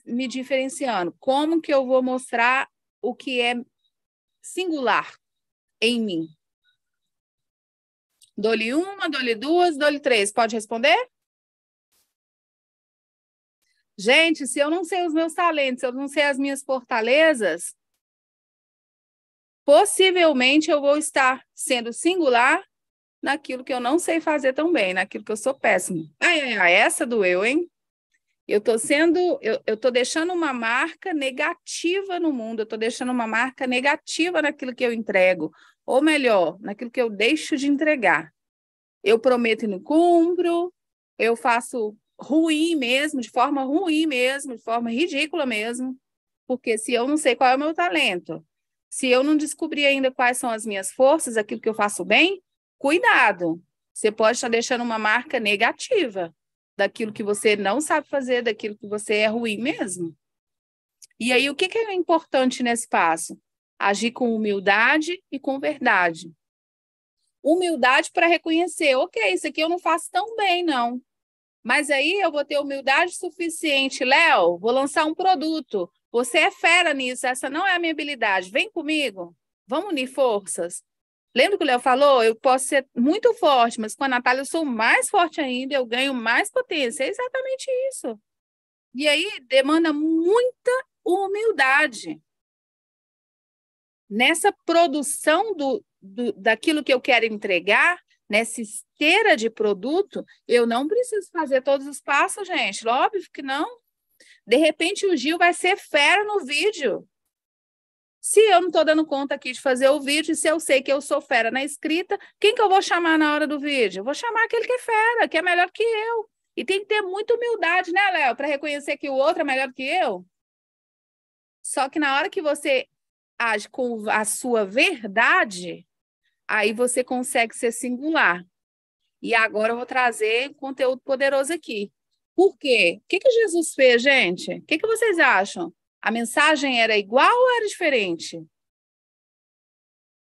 S1: me diferenciando? Como que eu vou mostrar o que é singular em mim? Dou-lhe uma, dou-lhe duas, dou-lhe três. Pode responder? Gente, se eu não sei os meus talentos, se eu não sei as minhas fortalezas, possivelmente eu vou estar sendo singular naquilo que eu não sei fazer tão bem, naquilo que eu sou péssimo. Essa doeu, hein? Eu estou deixando uma marca negativa no mundo, eu estou deixando uma marca negativa naquilo que eu entrego, ou melhor, naquilo que eu deixo de entregar. Eu prometo e não cumpro, eu faço ruim mesmo, de forma ruim mesmo, de forma ridícula mesmo, porque se eu não sei qual é o meu talento, se eu não descobrir ainda quais são as minhas forças, aquilo que eu faço bem, cuidado. Você pode estar deixando uma marca negativa daquilo que você não sabe fazer, daquilo que você é ruim mesmo. E aí, o que é importante nesse passo? Agir com humildade e com verdade. Humildade para reconhecer, ok, isso aqui eu não faço tão bem, não. Mas aí eu vou ter humildade suficiente. Léo, vou lançar um produto. Você é fera nisso, essa não é a minha habilidade. Vem comigo, vamos unir forças. Lembra que o Léo falou? Eu posso ser muito forte, mas com a Natália eu sou mais forte ainda, eu ganho mais potência. É exatamente isso. E aí demanda muita humildade. Nessa produção daquilo que eu quero entregar, nessa esteira de produto, eu não preciso fazer todos os passos, gente. Óbvio que não. De repente, o Gil vai ser fera no vídeo. Se eu não estou dando conta aqui de fazer o vídeo, se eu sei que eu sou fera na escrita, quem que eu vou chamar na hora do vídeo? Eu vou chamar aquele que é fera, que é melhor que eu. E tem que ter muita humildade, né, Léo? Para reconhecer que o outro é melhor que eu. Só que na hora que você age com a sua verdade, aí você consegue ser singular. E agora eu vou trazer conteúdo poderoso aqui. Por quê? O que Jesus fez, gente? O que vocês acham? A mensagem era igual ou era diferente?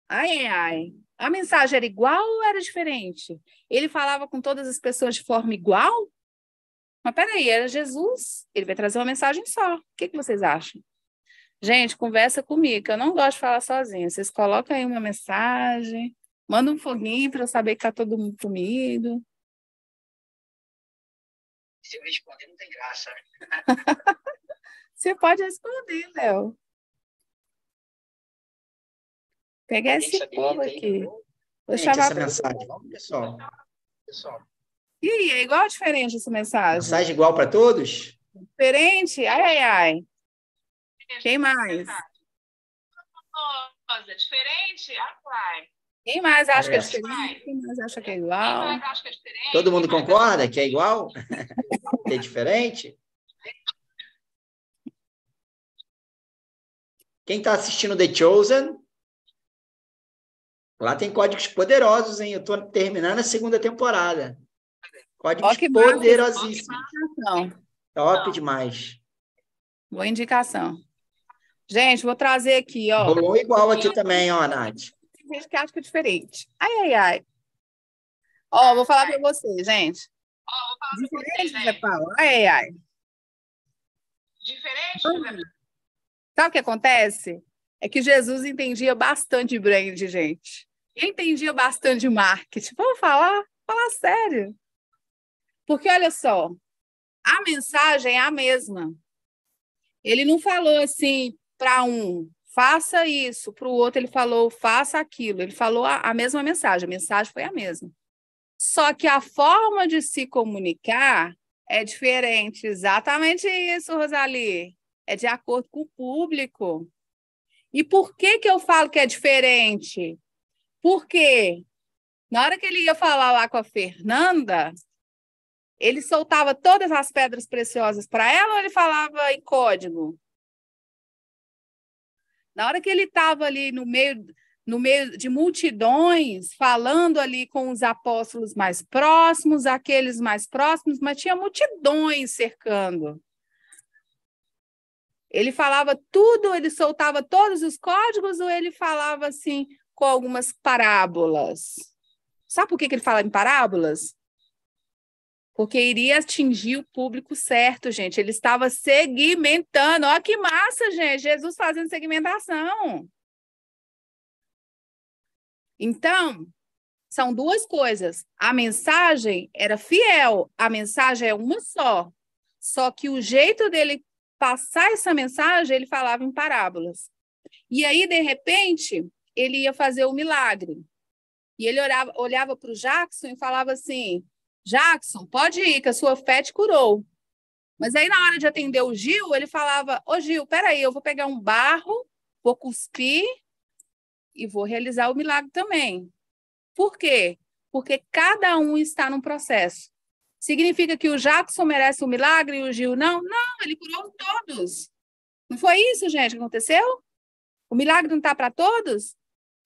S1: Ai, ai, ai. A mensagem era igual ou era diferente? Ele falava com todas as pessoas de forma igual? Mas peraí, era Jesus. Ele vai trazer uma mensagem só. O que vocês acham? Gente, conversa comigo, que eu não gosto de falar sozinha. Vocês colocam aí uma mensagem, manda um foguinho para eu saber que está todo mundo comigo.
S3: Se eu responder, não tem graça.
S1: Você pode responder, Léo. Pegar esse povo aqui. Vou chamar
S2: essa mensagem. Vamos, pessoal.
S1: E aí, é igual ou diferente essa mensagem?
S2: Mensagem igual para todos?
S1: Diferente? Ai, ai, ai. Quem mais?
S4: Diferente? Ah, vai.
S1: Quem mais acha que é diferente? Quem mais acha que é igual?
S2: Todo mundo concorda que é igual? Que é diferente? Quem está assistindo The Chosen? Lá tem códigos poderosos, hein? Eu estou terminando a segunda temporada. Códigos poderosíssimos. Top demais.
S1: Boa indicação. Gente, vou trazer aqui, ó.
S2: Rolou igual aqui também, ó, Nath.
S1: Tem gente que acha que é diferente. Ai, ai, ai. Ó, vou falar para vocês, gente. Diferente, Zé Paulo. Ai, ai, ai.
S4: Diferente,
S1: Sabe o que acontece? É que Jesus entendia bastante de brand, gente. Ele entendia bastante de marketing. Vamos falar sério. Porque, olha só, a mensagem é a mesma. Ele não falou assim para um, faça isso, para o outro ele falou, faça aquilo. Ele falou a mesma mensagem, a mensagem foi a mesma. Só que a forma de se comunicar é diferente. Exatamente isso, Rosali. É de acordo com o público. E por que eu falo que é diferente? Porque na hora que ele ia falar lá com a Fernanda, ele soltava todas as pedras preciosas para ela ou ele falava em código? Na hora que ele estava ali no meio de multidões, falando ali com os apóstolos mais próximos, aqueles mais próximos, mas tinha multidões cercando. Ele falava tudo, ele soltava todos os códigos ou ele falava assim com algumas parábolas? Sabe por que ele fala em parábolas? Porque iria atingir o público certo, gente. Ele estava segmentando. Olha que massa, gente. Jesus fazendo segmentação. Então, são duas coisas. A mensagem era fiel. A mensagem é uma só. Só que o jeito dele passar essa mensagem, ele falava em parábolas. E aí, de repente, ele ia fazer o milagre. E ele olhava para o Jackson e falava assim, Jackson, pode ir, que a sua fé te curou. Mas aí, na hora de atender o Gil, ele falava, ô Gil, peraí, eu vou pegar um barro, vou cuspir e vou realizar o milagre também. Por quê? Porque cada um está num processo. Significa que o Jackson merece um milagre e o Gil não? Não, ele curou todos. Não foi isso, gente, que aconteceu? O milagre não está para todos?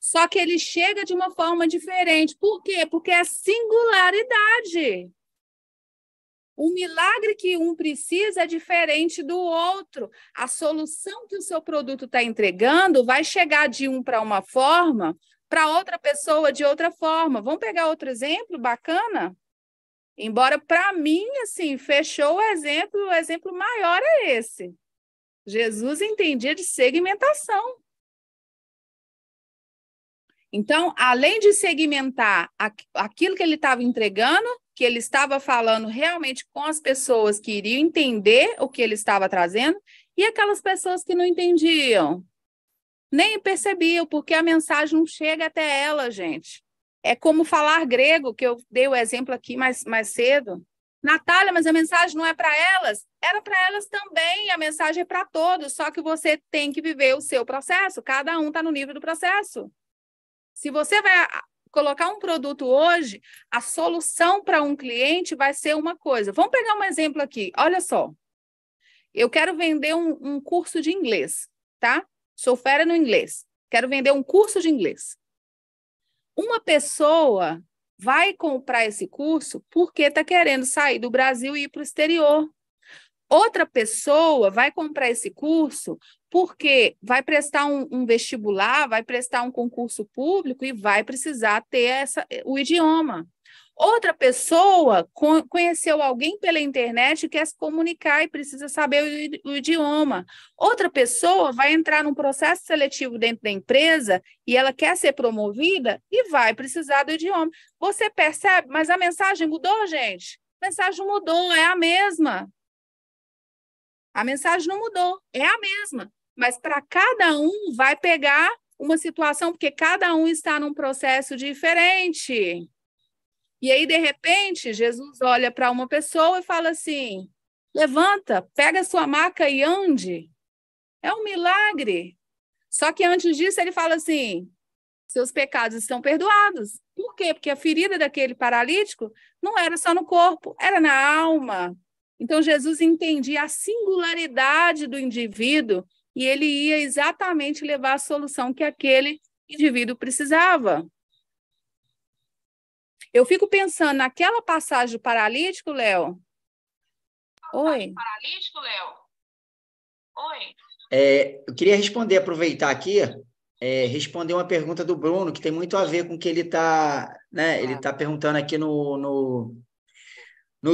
S1: Só que ele chega de uma forma diferente. Por quê? Porque é singularidade. O milagre que um precisa é diferente do outro. A solução que o seu produto está entregando vai chegar de um para uma forma, para outra pessoa de outra forma. Vamos pegar outro exemplo bacana? Embora, para mim, assim, fechou o exemplo maior é esse. Jesus entendia de segmentação. Então, além de segmentar aquilo que ele estava entregando, que ele estava falando realmente com as pessoas que iriam entender o que ele estava trazendo, e aquelas pessoas que não entendiam, nem percebiam, porque a mensagem não chega até ela, gente. É como falar grego, que eu dei o exemplo aqui mais cedo. Natália, mas a mensagem não é para elas? Era para elas também, a mensagem é para todos, só que você tem que viver o seu processo, cada um está no nível do processo. Se você vai colocar um produto hoje, a solução para um cliente vai ser uma coisa. Vamos pegar um exemplo aqui. Olha só. Eu quero vender um curso de inglês, tá? Sou fera no inglês. Quero vender um curso de inglês. Uma pessoa vai comprar esse curso porque está querendo sair do Brasil e ir para o exterior. Outra pessoa vai comprar esse curso porque vai prestar um vestibular, vai prestar um concurso público e vai precisar ter o idioma. Outra pessoa conheceu alguém pela internet e quer se comunicar e precisa saber o idioma. Outra pessoa vai entrar num processo seletivo dentro da empresa e ela quer ser promovida e vai precisar do idioma. Você percebe? Mas a mensagem mudou, gente? A mensagem mudou, é a mesma. A mensagem não mudou, é a mesma. Mas para cada um vai pegar uma situação, porque cada um está num processo diferente. E aí, de repente, Jesus olha para uma pessoa e fala assim, levanta, pega a sua maca e ande. É um milagre. Só que antes disso ele fala assim, seus pecados estão perdoados. Por quê? Porque a ferida daquele paralítico não era só no corpo, era na alma. Então, Jesus entendia a singularidade do indivíduo e ele ia exatamente levar a solução que aquele indivíduo precisava. Eu fico pensando naquela passagem do paralítico, Léo. Oi.
S4: Paralítico, Léo? Oi.
S2: Eu queria aproveitar aqui, responder uma pergunta do Bruno, que tem muito a ver com o que ele está, né? Ele está perguntando aqui no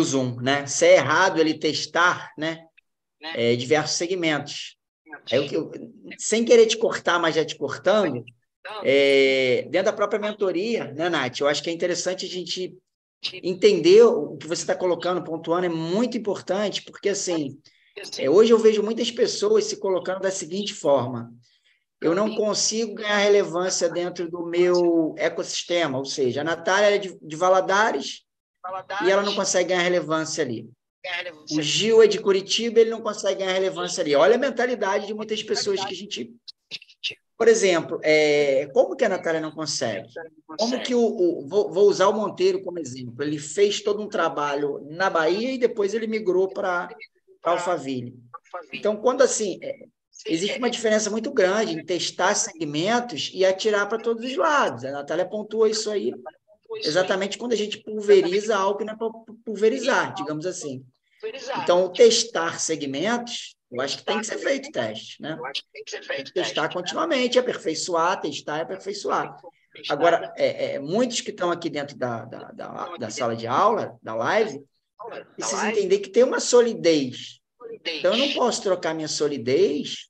S2: Zoom, né? Se é errado ele testar, né? Diversos segmentos. Sem querer te cortar, mas já te cortando, dentro da própria mentoria, né, Nath? Eu acho que é interessante a gente entender o que você está colocando, pontuando, é muito importante, porque, assim, hoje eu vejo muitas pessoas se colocando da seguinte forma: eu não consigo ganhar relevância dentro do meu ecossistema, ou seja, a Natália é de Valadares e ela não consegue ganhar relevância ali. O Gil é de Curitiba, ele não consegue ganhar relevância ali. Olha a mentalidade de muitas pessoas que a gente... Por exemplo, como que a Natália não consegue? Como que vou usar o Monteiro como exemplo. Ele fez todo um trabalho na Bahia e depois ele migrou para Alphaville. Então, quando assim, existe uma diferença muito grande em testar segmentos e atirar para todos os lados. A Natália pontua isso aí exatamente quando a gente pulveriza algo que não é para pulverizar, digamos assim. Então, testar segmentos, eu acho que tem que ser feito teste, né? Tem que testar continuamente, aperfeiçoar, testar e aperfeiçoar. Agora, muitos que estão aqui dentro da sala de aula, da live, precisam entender que tem uma solidez. Então, eu não posso trocar minha solidez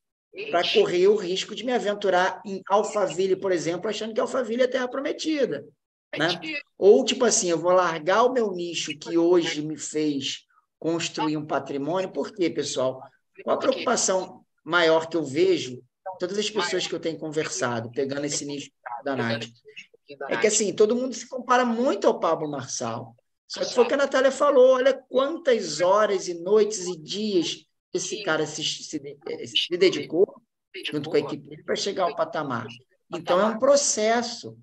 S2: para correr o risco de me aventurar em Alphaville, por exemplo, achando que Alphaville é a terra prometida, né? Ou, tipo assim, eu vou largar o meu nicho que hoje me fez construir um patrimônio. Por quê, pessoal? Qual a preocupação maior que eu vejo, todas as pessoas que eu tenho conversado, pegando esse nicho da Nath, é que, assim, todo mundo se compara muito ao Pablo Marçal. Só que foi o que a Natália falou, olha quantas horas e noites e dias esse cara se dedicou, junto com a equipe dele, para chegar ao patamar. Então, é um processo.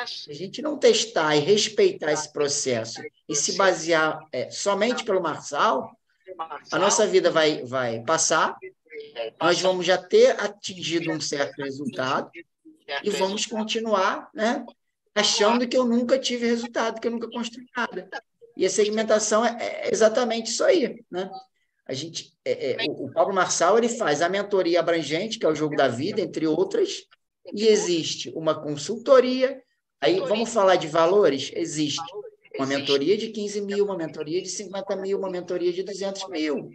S2: Se a gente não testar e respeitar esse processo e se basear somente pelo Marçal, a nossa vida vai passar, nós vamos já ter atingido um certo resultado e vamos continuar, né, achando que eu nunca tive resultado, que eu nunca construí nada. E a segmentação é exatamente isso aí, né? A gente, o Pablo Marçal ele faz a mentoria abrangente, que é o jogo da vida, entre outras, e existe uma consultoria. Aí, vamos falar de valores? Existe uma mentoria de 15 mil, uma mentoria de 50 mil, uma mentoria de 200 mil.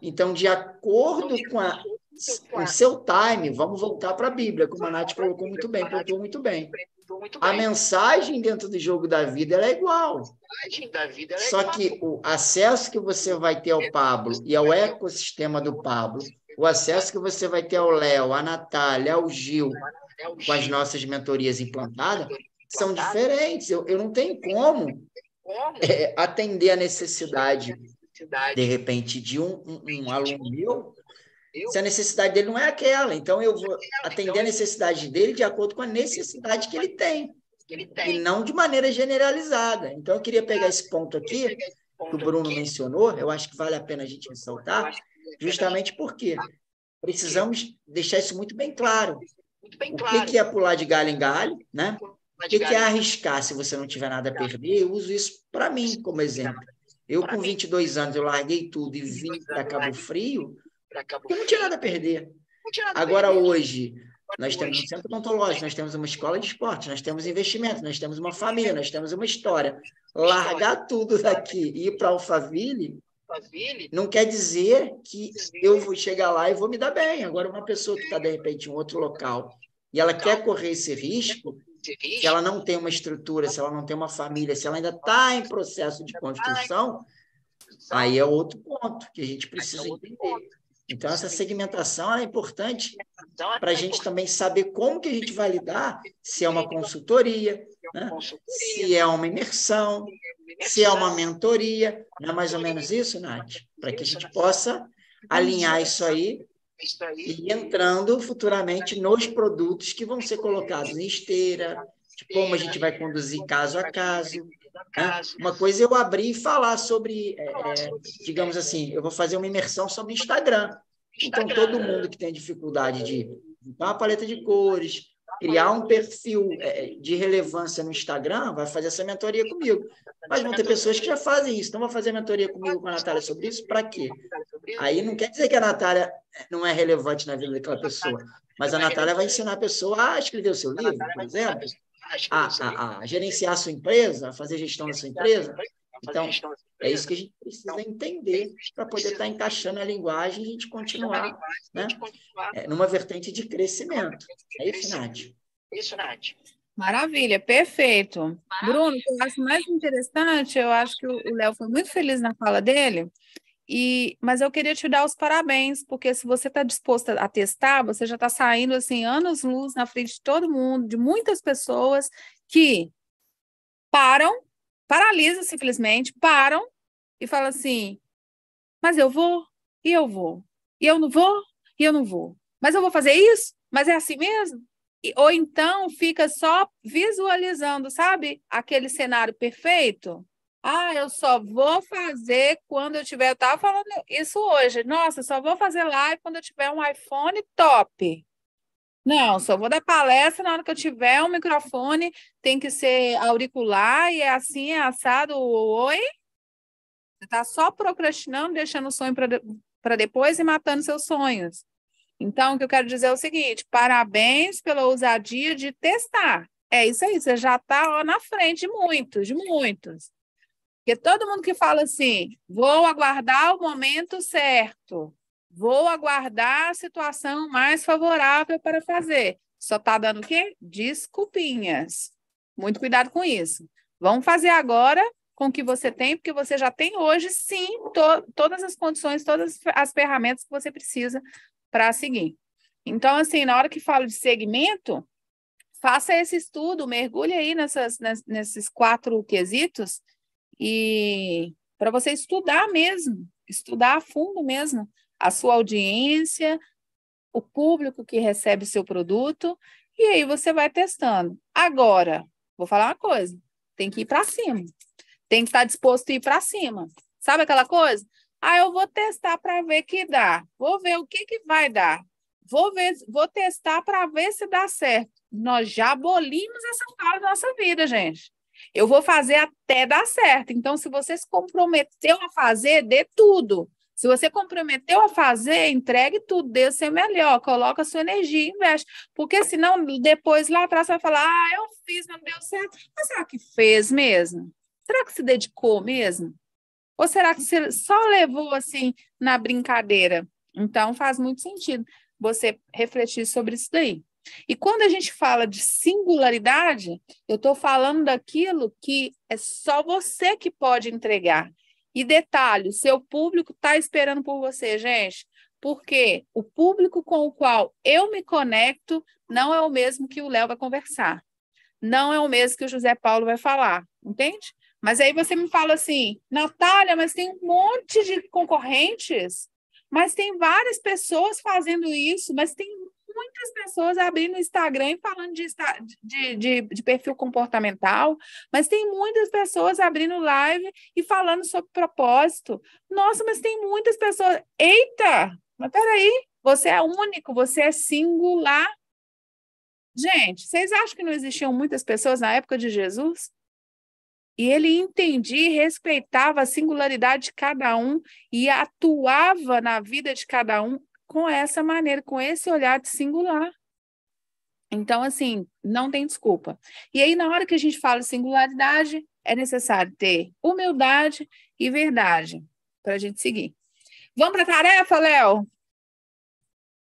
S2: Então, de acordo com o seu time, vamos voltar para a Bíblia, como a Nath colocou muito bem, pontuou muito bem. A mensagem dentro do jogo da vida ela é igual. Só que o acesso que você vai ter ao Pablo e ao ecossistema do Pablo, o acesso que você vai ter ao Léo, à Natália, ao Gil, com as nossas mentorias implantadas, são diferentes. Eu não tenho como atender a necessidade, de repente, de um aluno meu, se a necessidade dele não é aquela. Então, eu vou atender a necessidade dele de acordo com a necessidade que ele tem, e não de maneira generalizada. Então, eu queria pegar esse ponto aqui, que o Bruno mencionou, eu acho que vale a pena a gente ressaltar, justamente porque precisamos deixar isso muito bem claro. O que é pular de galho em galho, né? O que é arriscar se você não tiver nada a perder? Eu uso isso para mim como exemplo. Eu, com 22 anos, eu larguei tudo e vim para Cabo Frio, porque eu não tinha nada a perder. Agora, hoje, nós temos um centro odontológico, nós temos uma escola de esporte, nós temos investimento, nós temos uma família, nós temos uma história. Largar tudo daqui e ir para Alphaville não quer dizer que eu vou chegar lá e vou me dar bem. Agora, uma pessoa que está, de repente, em outro local e ela quer correr esse risco, se ela não tem uma estrutura, se ela não tem uma família, se ela ainda está em processo de construção, aí é outro ponto que a gente precisa entender. Então, essa segmentação é importante para a gente também saber como que a gente vai lidar, se é uma consultoria, né? Se é uma imersão, se é uma mentoria. Não é mais ou menos isso, Nath? Para que a gente possa alinhar isso aí e ir entrando futuramente nos produtos que vão ser colocados em esteira, de como a gente vai conduzir caso a caso. Né? Uma coisa é eu abrir e falar sobre, digamos assim, eu vou fazer uma imersão sobre Instagram. Então, todo mundo que tem dificuldade de montar uma paleta de cores, criar um perfil de relevância no Instagram, vai fazer essa mentoria comigo. Mas vão ter pessoas que já fazem isso. Então, vão fazer mentoria comigo com a Natália sobre isso, para quê? Aí não quer dizer que a Natália não é relevante na vida daquela pessoa, mas a Natália vai ensinar a pessoa a escrever o seu livro, por exemplo, a gerenciar a sua empresa, a fazer gestão da sua empresa. Então, é isso que a gente precisa entender para poder estar encaixando a linguagem e a gente continuar, né, numa vertente de crescimento. É isso, Nath?
S1: Maravilha, perfeito. Bruno, o que eu acho mais interessante, eu acho que o Léo foi muito feliz na fala dele, mas eu queria te dar os parabéns, porque se você está disposta a testar, você já está saindo assim, anos-luz na frente de todo mundo, de muitas pessoas que paralisam simplesmente, param e falam assim, mas eu vou, e eu vou, e eu não vou, e eu não vou. Mas eu vou fazer isso? Mas é assim mesmo? Ou então fica só visualizando, sabe? Aquele cenário perfeito. Ah, eu só vou fazer quando eu tiver... Eu estava falando isso hoje. Nossa, só vou fazer live quando eu tiver um iPhone top. Não, só vou dar palestra na hora que eu tiver um microfone, tem que ser auricular, e é assim, é assado. Oi? Você está só procrastinando, deixando o sonho para depois e matando seus sonhos. Então, o que eu quero dizer é o seguinte, parabéns pela ousadia de testar. É isso aí, você já está na frente de muitos, de muitos. Porque todo mundo que fala assim, vou aguardar o momento certo, vou aguardar a situação mais favorável para fazer. Só está dando o quê? Desculpinhas. Muito cuidado com isso. Vamos fazer agora com o que você tem, porque você já tem hoje, sim, todas as condições, todas as ferramentas que você precisa para seguir. Então, assim, na hora que falo de segmento, faça esse estudo, mergulhe aí nesses 4 quesitos e para você estudar mesmo, estudar a fundo mesmo a sua audiência, o público que recebe o seu produto E aí você vai testando. Agora, vou falar uma coisa, tem que ir para cima. Tem que estar disposto a ir para cima. Sabe aquela coisa? Eu vou testar para ver que dá. Vou ver o que vai dar. Vou testar para ver se dá certo. Nós já abolimos essa fala da nossa vida, gente. Eu vou fazer até dar certo. Então, se você se comprometeu a fazer, dê tudo. Se você comprometeu a fazer, entregue tudo, dê o seu melhor, coloca a sua energia, investe. Porque senão, depois lá atrás, você vai falar, eu fiz, mas não deu certo. Mas será que fez mesmo? Será que se dedicou mesmo? Ou será que você só levou assim na brincadeira? Então, faz muito sentido você refletir sobre isso daí. E quando a gente fala de singularidade, eu estou falando daquilo que é só você que pode entregar. E detalhe, o seu público está esperando por você, gente, porque o público com o qual eu me conecto não é o mesmo que o Léo vai conversar. Não é o mesmo que o José Paulo vai falar, entende? Mas aí você me fala assim, Natália, mas tem um monte de concorrentes, mas tem várias pessoas fazendo isso, mas tem muitas pessoas abrindo o Instagram e falando de perfil comportamental, mas tem muitas pessoas abrindo live e falando sobre propósito. Nossa, mas tem muitas pessoas... Eita, mas peraí, você é único, você é singular. Gente, vocês acham que não existiam muitas pessoas na época de Jesus? E ele entendia e respeitava a singularidade de cada um e atuava na vida de cada um com essa maneira, com esse olhar de singular. Então, assim, não tem desculpa. E aí, na hora que a gente fala singularidade, é necessário ter humildade e verdade para a gente seguir. Vamos para a tarefa, Léo?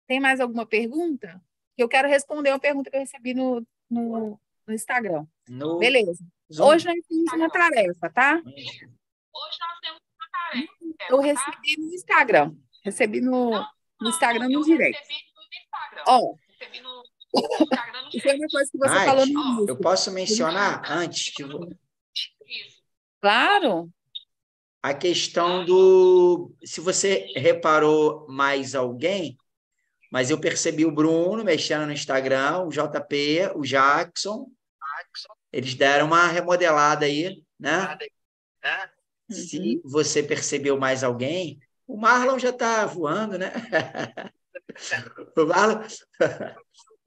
S1: Tem mais alguma pergunta? Eu quero responder uma pergunta que eu recebi no Instagram. Beleza.
S2: Zoom.
S1: Hoje nós temos uma tarefa, tá?
S4: Hoje nós temos uma tarefa.
S1: Eu recebi no Instagram. Recebi no Instagram no direct.
S4: Recebi no Instagram.
S1: Ó,
S4: Recebi no Instagram no
S1: isso é uma coisa que você
S2: Nath,
S1: falou no início.
S2: eu posso mencionar antes
S4: Isso.
S1: Claro.
S2: a questão do... Se você reparou mais alguém, mas eu percebi o Bruno mexendo no Instagram, o JP, o Jackson, eles deram uma remodelada aí, né? Se você percebeu mais alguém, o Marlon já está voando, né?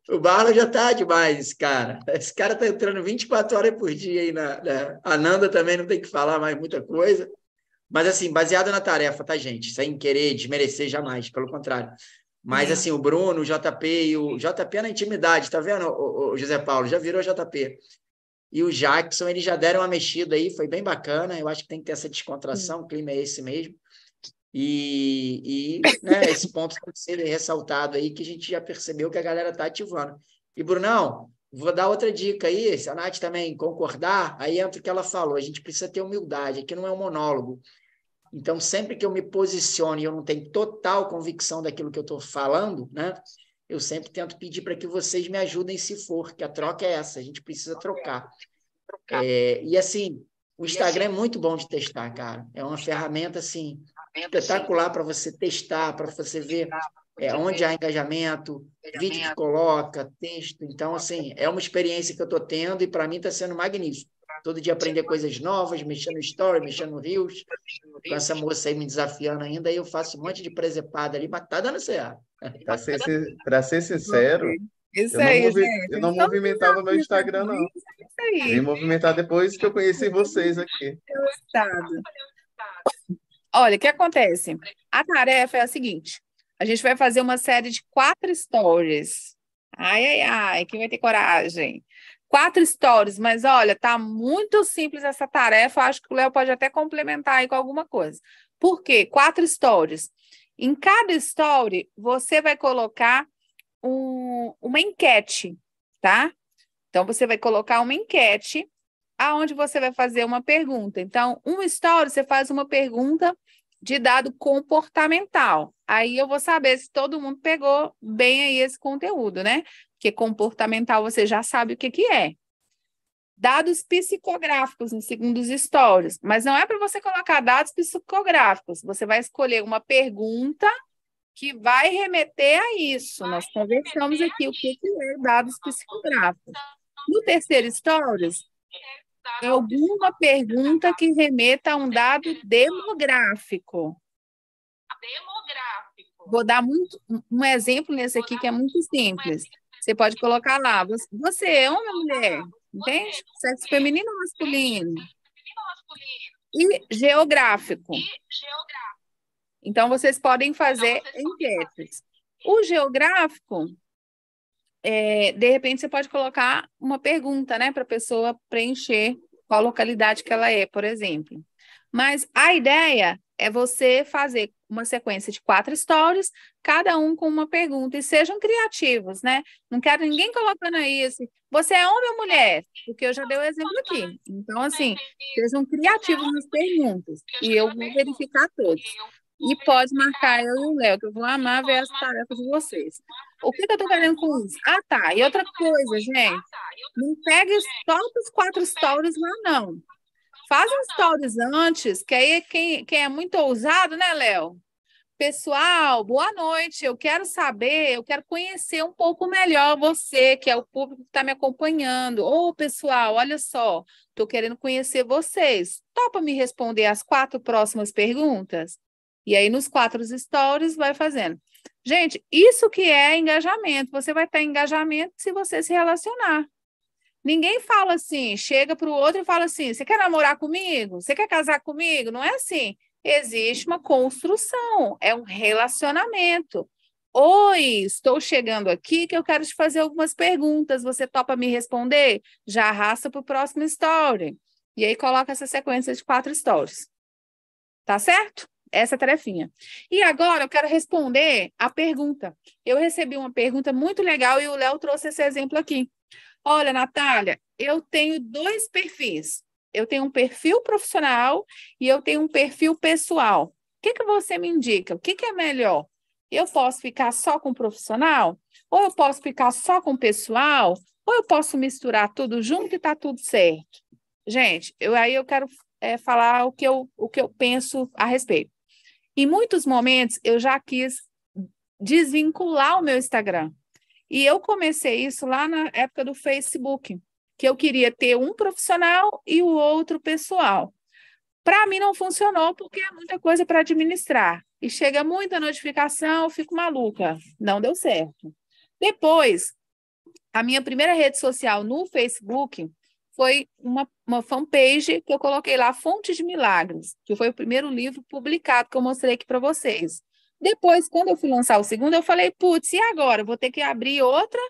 S2: O Marlon já está demais, esse cara. Esse cara está entrando 24 horas por dia aí a Nanda também não tem que falar mais muita coisa. Mas, assim, baseado na tarefa, tá, gente? Sem querer desmerecer jamais, pelo contrário. Mas, assim, o Bruno, o JP e o JP é na intimidade, tá vendo, o José Paulo? Já virou JP. E o Jackson, eles já deram uma mexida aí, foi bem bacana. Eu acho que tem que ter essa descontração, o clima é esse mesmo. E né, esse ponto tem que ser ressaltado aí, que a gente já percebeu que a galera está ativando. E, Brunão, vou dar outra dica aí, se a Nath também concordar, aí entra o que ela falou, a gente precisa ter humildade, aqui não é um monólogo. Então, sempre que eu me posiciono e eu não tenho total convicção daquilo que eu estou falando, né, eu sempre tento pedir para que vocês me ajudem se for, que a troca é essa, a gente precisa trocar. E, assim, o Instagram é muito bom de testar, cara. É uma ferramenta, assim, espetacular para você testar, para você ver onde há engajamento, vídeo que coloca, texto. Então, assim, é uma experiência que eu estou tendo e para mim está sendo magnífico. Todo dia aprender coisas novas, mexendo no story, mexendo no Reels, com essa moça aí me desafiando ainda, aí eu faço um monte de presepada ali, mas tá dando certo.
S5: Para ser sincero,
S1: Isso aí, gente.
S5: eu não movimentava meu Instagram, não.
S1: Isso aí.
S5: Vim movimentar depois que eu conheci vocês aqui.
S1: Olha, o que acontece? A tarefa é a seguinte: a gente vai fazer uma série de 4 stories. Ai, quem vai ter coragem? 4 stories, mas olha, tá muito simples essa tarefa. Acho que o Léo pode até complementar aí com alguma coisa. Por quê? 4 stories. Em cada story, você vai colocar uma enquete, tá? Então, você vai colocar uma enquete aonde você vai fazer uma pergunta. Então, um story, você faz uma pergunta de dado comportamental. Aí eu vou saber se todo mundo pegou bem aí esse conteúdo, né? Porque comportamental você já sabe o que é. Dados psicográficos em segundos stories. Mas não é para você colocar dados psicográficos. Você vai escolher uma pergunta que vai remeter a isso. Nós conversamos aqui o que é dados psicográficos. No terceiro stories, alguma pergunta que remeta a um dado demográfico. Vou dar um exemplo nesse aqui que é muito simples. Você pode colocar lá, você é homem ou mulher? Entende? Sexo feminino ou masculino? E geográfico. Então, vocês podem fazer enquetes. O geográfico, de repente, você pode colocar uma pergunta, né, para a pessoa preencher qual localidade que ela é, por exemplo. Mas a ideia é você fazer uma sequência de 4 stories, cada um com uma pergunta, e sejam criativos, né? Não quero ninguém colocando aí assim, você é homem ou mulher? Porque eu já dei o exemplo aqui. Então, assim, sejam criativos nas perguntas, e eu vou verificar todos. E pode marcar eu e o Léo, que eu vou amar ver as tarefas de vocês. O que eu estou querendo com isso? Ah, tá. E outra coisa, gente, não pegue só os 4 stories lá, não. Faz uns stories antes, que aí quem é muito ousado, né, Léo? Pessoal, boa noite. Eu quero saber, eu quero conhecer um pouco melhor você, que é o público que está me acompanhando. Ô, pessoal, olha só, estou querendo conhecer vocês. Topa me responder as 4 próximas perguntas? E aí, nos 4 stories, vai fazendo. Gente, isso que é engajamento. Você vai ter engajamento se você se relacionar. Ninguém fala assim, chega para o outro e fala assim, você quer namorar comigo? Você quer casar comigo? Não é assim. Existe uma construção, é um relacionamento. Oi, estou chegando aqui que eu quero te fazer algumas perguntas. Você topa me responder? Já arrasta para o próximo story. E aí coloca essa sequência de 4 stories. Tá certo? Essa é a tarefinha. E agora eu quero responder a pergunta. Eu recebi uma pergunta muito legal e o Léo trouxe esse exemplo aqui. Olha, Natália, eu tenho 2 perfis. Eu tenho um perfil profissional e eu tenho um perfil pessoal. O que você me indica? O que é melhor? Eu posso ficar só com o profissional? Ou eu posso ficar só com o pessoal? Ou eu posso misturar tudo junto e tá tudo certo? Gente, aí eu quero falar o que eu penso a respeito. Em muitos momentos, eu já quis desvincular o meu Instagram. E eu comecei isso lá na época do Facebook, que eu queria ter um profissional e o outro pessoal. Para mim não funcionou, porque é muita coisa para administrar. E chega muita notificação, eu fico maluca. Não deu certo. Depois, a minha primeira rede social no Facebook foi uma fanpage que eu coloquei lá, Fonte de Milagres, que foi o primeiro livro publicado que eu mostrei aqui para vocês. Depois, quando eu fui lançar o segundo, eu falei, putz, e agora? Eu vou ter que abrir outra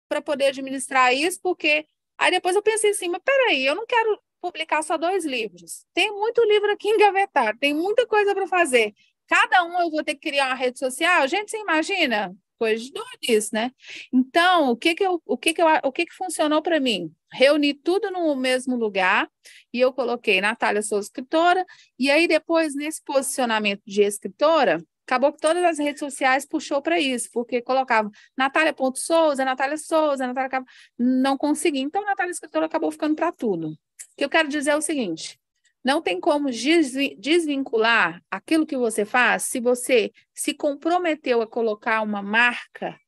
S1: para poder administrar isso, porque... Aí depois eu pensei assim, mas peraí, eu não quero publicar só 2 livros. Tem muito livro aqui engavetado, tem muita coisa para fazer. Cada um eu vou ter que criar uma rede social? Gente, você imagina? Coisa de doido isso, né? Então, o que funcionou para mim? Reuni tudo no mesmo lugar e eu coloquei Natália, sou escritora, e aí depois, nesse posicionamento de escritora, acabou que todas as redes sociais puxou para isso, porque colocava Natália.Souza, Natália Souza, Natália... Não consegui. Então, Natália Escritora acabou ficando para tudo. O que eu quero dizer é o seguinte, não tem como desvincular aquilo que você faz se você se comprometeu a colocar uma marca,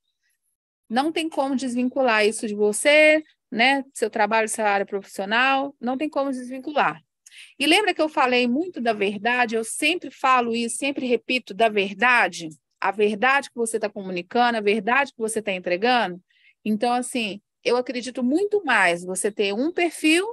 S1: não tem como desvincular isso de você, né? Seu trabalho, sua área profissional, não tem como desvincular. E lembra que eu falei muito da verdade? Eu sempre falo isso, sempre repito da verdade, a verdade que você está comunicando, a verdade que você está entregando. Então, assim, eu acredito muito mais você ter um perfil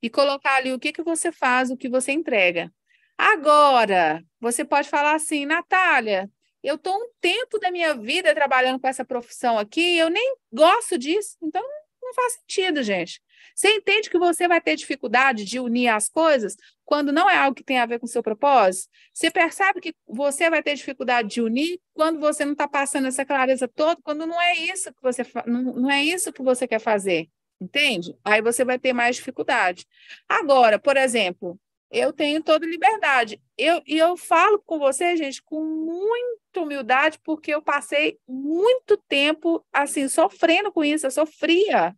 S1: e colocar ali o que você faz, o que você entrega. Agora, você pode falar assim, Natália, eu estou um tempo da minha vida trabalhando com essa profissão aqui, eu nem gosto disso, então não faz sentido, gente. Você entende que você vai ter dificuldade de unir as coisas quando não é algo que tem a ver com o seu propósito? Você percebe que você vai ter dificuldade de unir quando você não está passando essa clareza toda, quando não é isso que você não é isso que você quer fazer, entende? Aí você vai ter mais dificuldade. Agora, por exemplo, eu tenho toda liberdade. Eu falo com você, gente, com muita humildade, porque eu passei muito tempo assim sofrendo com isso, eu sofria.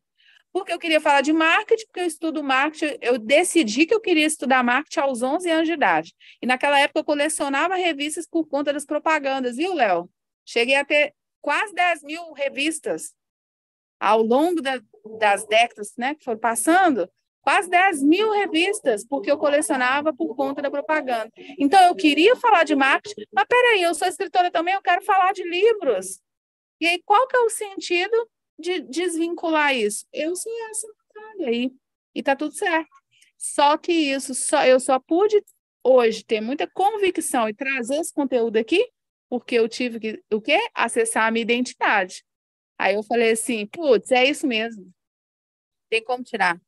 S1: Porque eu queria falar de marketing, porque eu estudo marketing, eu decidi que eu queria estudar marketing aos 11 anos de idade. E naquela época eu colecionava revistas por conta das propagandas, viu, Léo? Cheguei a ter quase 10.000 revistas ao longo das décadas, né, que foram passando, quase 10.000 revistas, porque eu colecionava por conta da propaganda. Então, eu queria falar de marketing, mas peraí, eu sou escritora também, eu quero falar de livros. E aí, qual que é o sentido de desvincular isso? Eu sou essa Natália aí, e tá tudo certo. Só que eu só pude hoje ter muita convicção e trazer esse conteúdo aqui, porque eu tive que, o quê? Acessar a minha identidade. Aí eu falei assim, putz, é isso mesmo. Tem como tirar.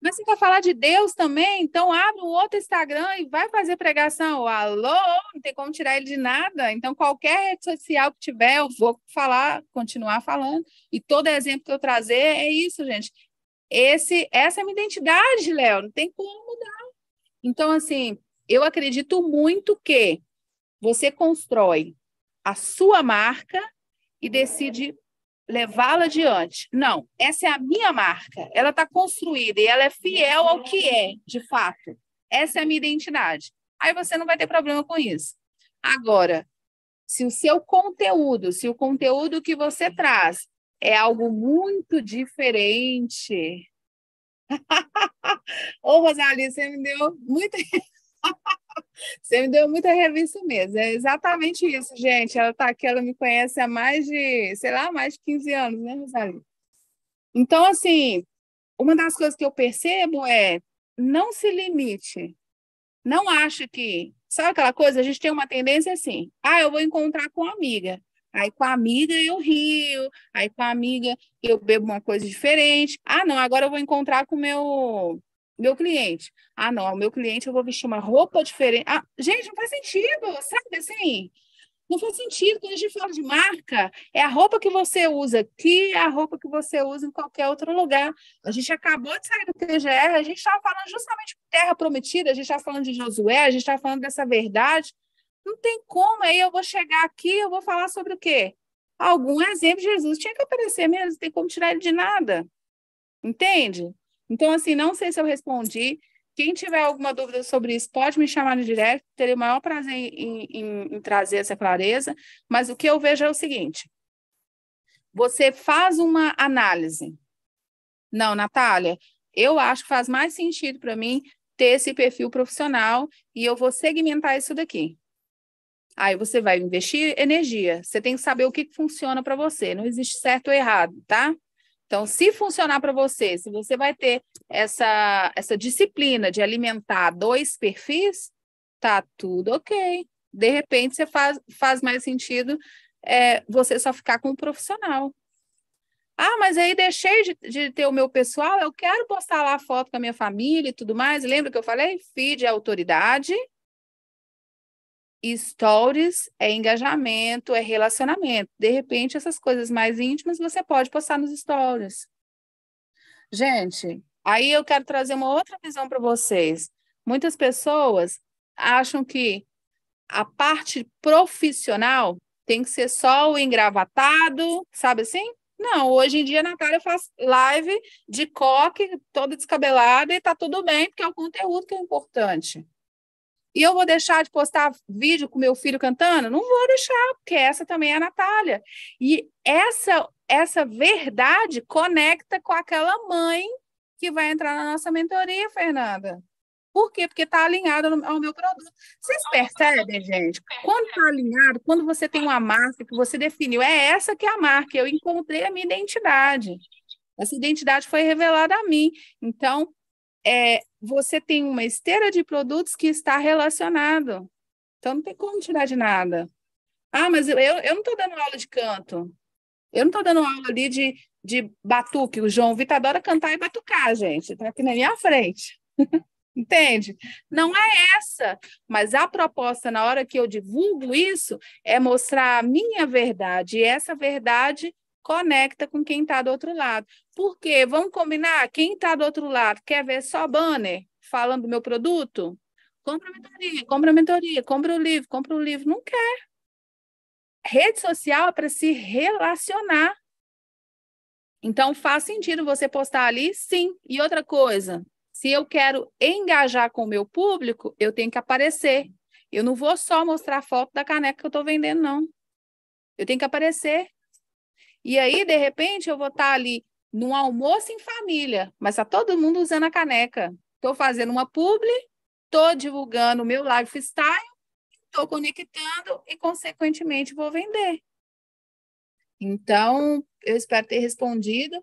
S1: Mas você quer falar de Deus também? Então abre um outro Instagram e vai fazer pregação. Alô? Não tem como tirar ele de nada. Então, qualquer rede social que tiver, eu vou falar, continuar falando. E todo exemplo que eu trazer é isso, gente. Essa é a minha identidade, Léo. Não tem como mudar. Então, assim, eu acredito muito que você constrói a sua marca e decide levá-la adiante. Não, essa é a minha marca. Ela está construída e ela é fiel ao que é, de fato. Essa é a minha identidade. Aí você não vai ter problema com isso. Agora, se o conteúdo que você traz é algo muito diferente. Ô, Rosalie, você me deu muita revista mesmo. É exatamente isso, gente. Ela tá aqui, ela me conhece há mais de, sei lá, mais de 15 anos, né, Rosalie? Então, assim, uma das coisas que eu percebo é não se limite. Não ache que... Sabe aquela coisa? A gente tem uma tendência assim. Eu vou encontrar com uma amiga. Aí com a amiga eu rio. Aí com a amiga eu bebo uma coisa diferente. Não, agora eu vou encontrar com o meu cliente. Não, o meu cliente eu vou vestir uma roupa diferente. Gente, não faz sentido, sabe assim? Não faz sentido. Quando a gente fala de marca, é a roupa que você usa aqui, é a roupa que você usa em qualquer outro lugar. A gente acabou de sair do TGR, a gente estava falando justamente de Terra Prometida, a gente estava falando de Josué, a gente estava falando dessa verdade. Não tem como, aí eu vou chegar aqui, eu vou falar sobre o quê? Algum exemplo de Jesus tinha que aparecer mesmo, não tem como tirar ele de nada. Entende? Então, assim, não sei se eu respondi. Quem tiver alguma dúvida sobre isso, pode me chamar no direct, terei o maior prazer em trazer essa clareza, mas o que eu vejo é o seguinte, você faz uma análise. Não, Natália, eu acho que faz mais sentido para mim ter esse perfil profissional e eu vou segmentar isso daqui. Aí você vai investir energia, você tem que saber o que funciona para você, não existe certo ou errado, tá? Então, se funcionar para você, se você vai ter essa disciplina de alimentar 2 perfis, tá tudo ok. De repente, você faz mais sentido você só ficar com o profissional. Mas aí deixei de ter o meu pessoal, eu quero postar lá foto com a minha família e tudo mais. Lembra que eu falei? Feed é autoridade, stories é engajamento, é relacionamento. De repente, essas coisas mais íntimas você pode postar nos stories. Gente, aí eu quero trazer uma outra visão para vocês. Muitas pessoas acham que a parte profissional tem que ser só o engravatado, sabe assim? Não, hoje em dia a Natália faz live de coque, toda descabelada, e tá tudo bem, porque é o conteúdo que é importante. E eu vou deixar de postar vídeo com meu filho cantando? Não vou deixar, porque essa também é a Natália. E essa verdade conecta com aquela mãe que vai entrar na nossa mentoria, Fernanda. Por quê? Porque está alinhado ao meu produto. Vocês percebem, gente? Quando está alinhado, quando você tem uma marca que você definiu, é essa que é a marca. Eu encontrei a minha identidade. Essa identidade foi revelada a mim. Então, você tem uma esteira de produtos que está relacionado. Então, não tem como tirar de nada. Mas eu não estou dando aula de canto. Eu não estou dando aula ali de batuque. O João Vitor adora cantar e batucar, gente. Está aqui na minha frente. Entende? Não é essa. Mas a proposta, na hora que eu divulgo isso, é mostrar a minha verdade. E essa verdade conecta com quem está do outro lado. Por quê? Vamos combinar? Quem está do outro lado quer ver só banner falando do meu produto? Compra a mentoria, compra a mentoria, compra o livro. Não quer. Rede social é para se relacionar. Então, faz sentido você postar ali? Sim. E outra coisa, se eu quero engajar com o meu público, eu tenho que aparecer. Eu não vou só mostrar a foto da caneca que eu estou vendendo, não. Eu tenho que aparecer. E aí, de repente, eu vou estar ali num almoço em família, mas está todo mundo usando a caneca. Estou fazendo uma publi, estou divulgando o meu lifestyle, estou conectando e, consequentemente, vou vender. Então, eu espero ter respondido.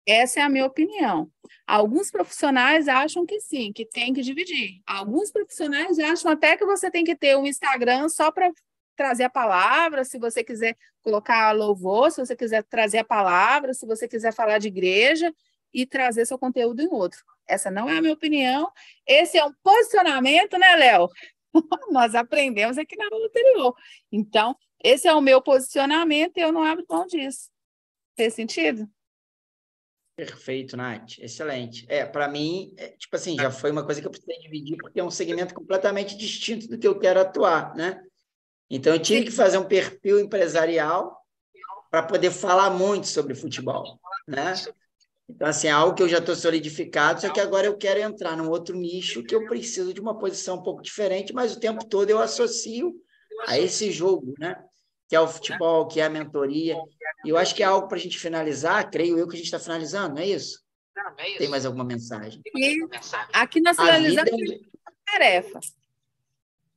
S1: Essa é a minha opinião. Alguns profissionais acham que sim, que tem que dividir. Alguns profissionais acham até que você tem que ter um Instagram só para trazer a palavra, se você quiser colocar louvor, se você quiser trazer a palavra, se você quiser falar de igreja e trazer seu conteúdo em outro. Essa não é a minha opinião. Esse é um posicionamento, né, Léo? Nós aprendemos aqui na aula anterior. Então, esse é o meu posicionamento e eu não abro mão disso. Fez sentido?
S2: Perfeito, Nath. Excelente. Para mim, tipo assim, já foi uma coisa que eu precisei dividir, porque é um segmento completamente distinto do que eu quero atuar, né? Então, eu tive que fazer um perfil empresarial para poder falar muito sobre futebol, né? Então, assim, é algo que eu já estou solidificado, só que agora eu quero entrar num outro nicho que eu preciso de uma posição um pouco diferente, mas o tempo todo eu associo a esse jogo, né? Que é o futebol, que é a mentoria. E eu acho que é algo para a gente finalizar, creio eu que a gente está finalizando, não é isso? Tem mais alguma mensagem?
S1: E aqui nós
S2: A vida,
S1: finalizamos a tarefa.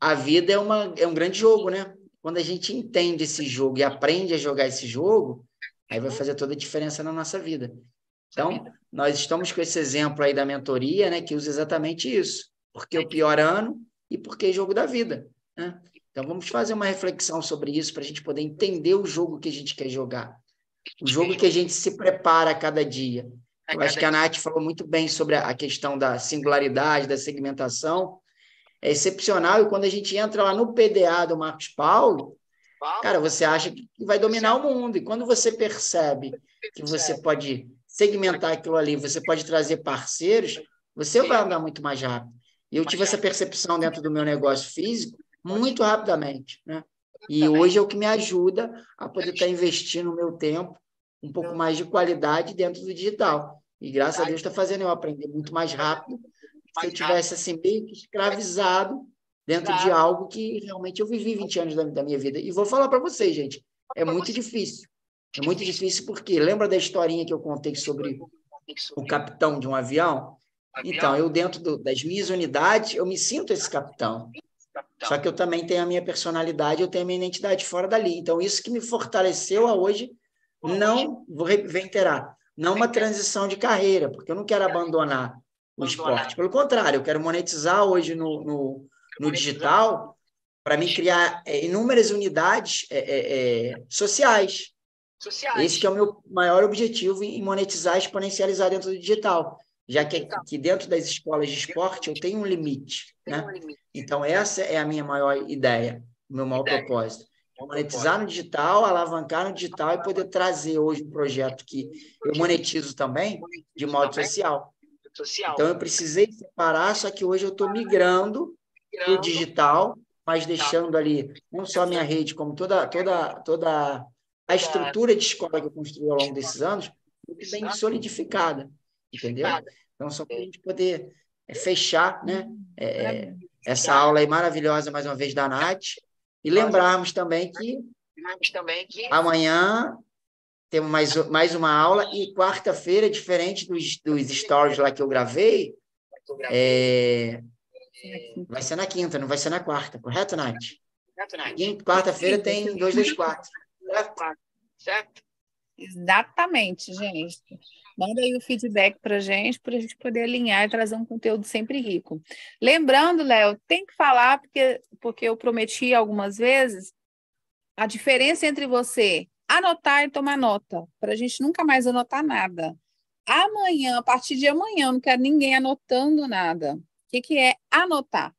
S2: a vida é um grande jogo, né? Quando a gente entende esse jogo e aprende a jogar esse jogo, aí vai fazer toda a diferença na nossa vida. Então, nós estamos com esse exemplo aí da mentoria, né, que usa exatamente isso. Porque o pior ano e porque é jogo da vida, né? Então, vamos fazer uma reflexão sobre isso para a gente poder entender o jogo que a gente quer jogar. O jogo que a gente se prepara a cada dia. Eu acho que a Nath falou muito bem sobre a questão da singularidade, da segmentação. É excepcional, e quando a gente entra lá no PDA do Marcos Paulo, cara, você acha que vai dominar o mundo. E quando você percebe que você pode segmentar aquilo ali, você pode trazer parceiros, você vai andar muito mais rápido. E eu tive essa percepção dentro do meu negócio físico muito rapidamente, né? E hoje é o que me ajuda a poder estar investindo o meu tempo, um pouco mais de qualidade dentro do digital. E graças a Deus está fazendo eu aprender muito mais rápido, se eu tivesse assim meio que escravizado dentro de algo que realmente eu vivi 20 anos da minha vida. E vou falar para vocês, gente, é muito difícil. É muito difícil porque lembra da historinha que eu contei sobre o capitão de um avião? Então, eu dentro das minhas unidades, eu me sinto esse capitão. Só que eu também tenho a minha personalidade, eu tenho a minha identidade fora dali. Então, isso que me fortaleceu a hoje, não, vou reiterar, não uma transição de carreira, porque eu não quero abandonar o esporte. Pelo contrário, eu quero monetizar hoje no digital para me criar inúmeras unidades sociais. Esse que é o meu maior objetivo em monetizar e exponencializar dentro do digital, já que dentro das escolas de esporte eu tenho um limite, né? Então, essa é a minha maior ideia, o meu maior propósito. Monetizar no digital, alavancar no digital e poder trazer hoje um projeto que eu monetizo também de modo social. Então, eu precisei separar, só que hoje eu estou migrando para o digital, mas deixando ali não só a minha rede, como toda a estrutura de escola que eu construí ao longo desses anos, muito bem solidificada, entendeu? Então, só para a gente poder fechar, né, essa aula aí maravilhosa, mais uma vez, da Nath, e lembrarmos também que amanhã temos mais uma aula, e quarta-feira, diferente dos stories lá que eu gravei, vai ser na quinta, não vai ser na quarta, correto, Nath? Quarta-feira tem 224.
S4: Certo?
S1: Exatamente, gente. Manda aí o feedback para a gente poder alinhar e trazer um conteúdo sempre rico. Lembrando, Léo, tem que falar, porque eu prometi algumas vezes, a diferença entre você anotar e tomar nota, para a gente nunca mais anotar nada. Amanhã, a partir de amanhã, eu não quero ninguém anotando nada. O que é anotar?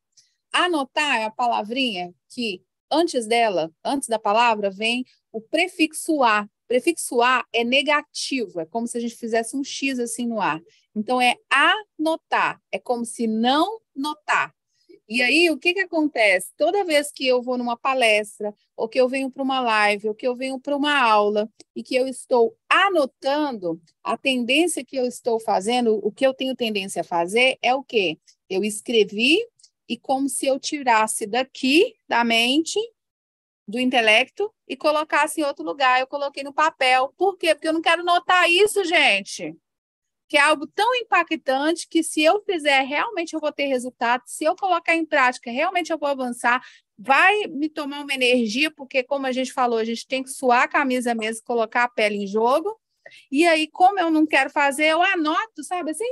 S1: Anotar é a palavrinha que, antes da palavra, vem o prefixo a. Prefixo a é negativo, é como se a gente fizesse um X assim no ar. Então, é anotar, é como se não notar. E aí, o que acontece? Toda vez que eu vou numa palestra, ou que eu venho para uma live, ou que eu venho para uma aula, e que eu estou anotando, a tendência que eu estou fazendo, o que eu tenho tendência a fazer é o quê? Eu escrevi, e como se eu tirasse daqui da mente, do intelecto e colocasse em outro lugar. Eu coloquei no papel. Por quê? Porque eu não quero notar isso, gente. Que é algo tão impactante que se eu fizer, realmente eu vou ter resultado. Se eu colocar em prática, realmente eu vou avançar. Vai me tomar uma energia, porque, como a gente falou, a gente tem que suar a camisa mesmo, colocar a pele em jogo. E aí, como eu não quero fazer, eu anoto, sabe assim?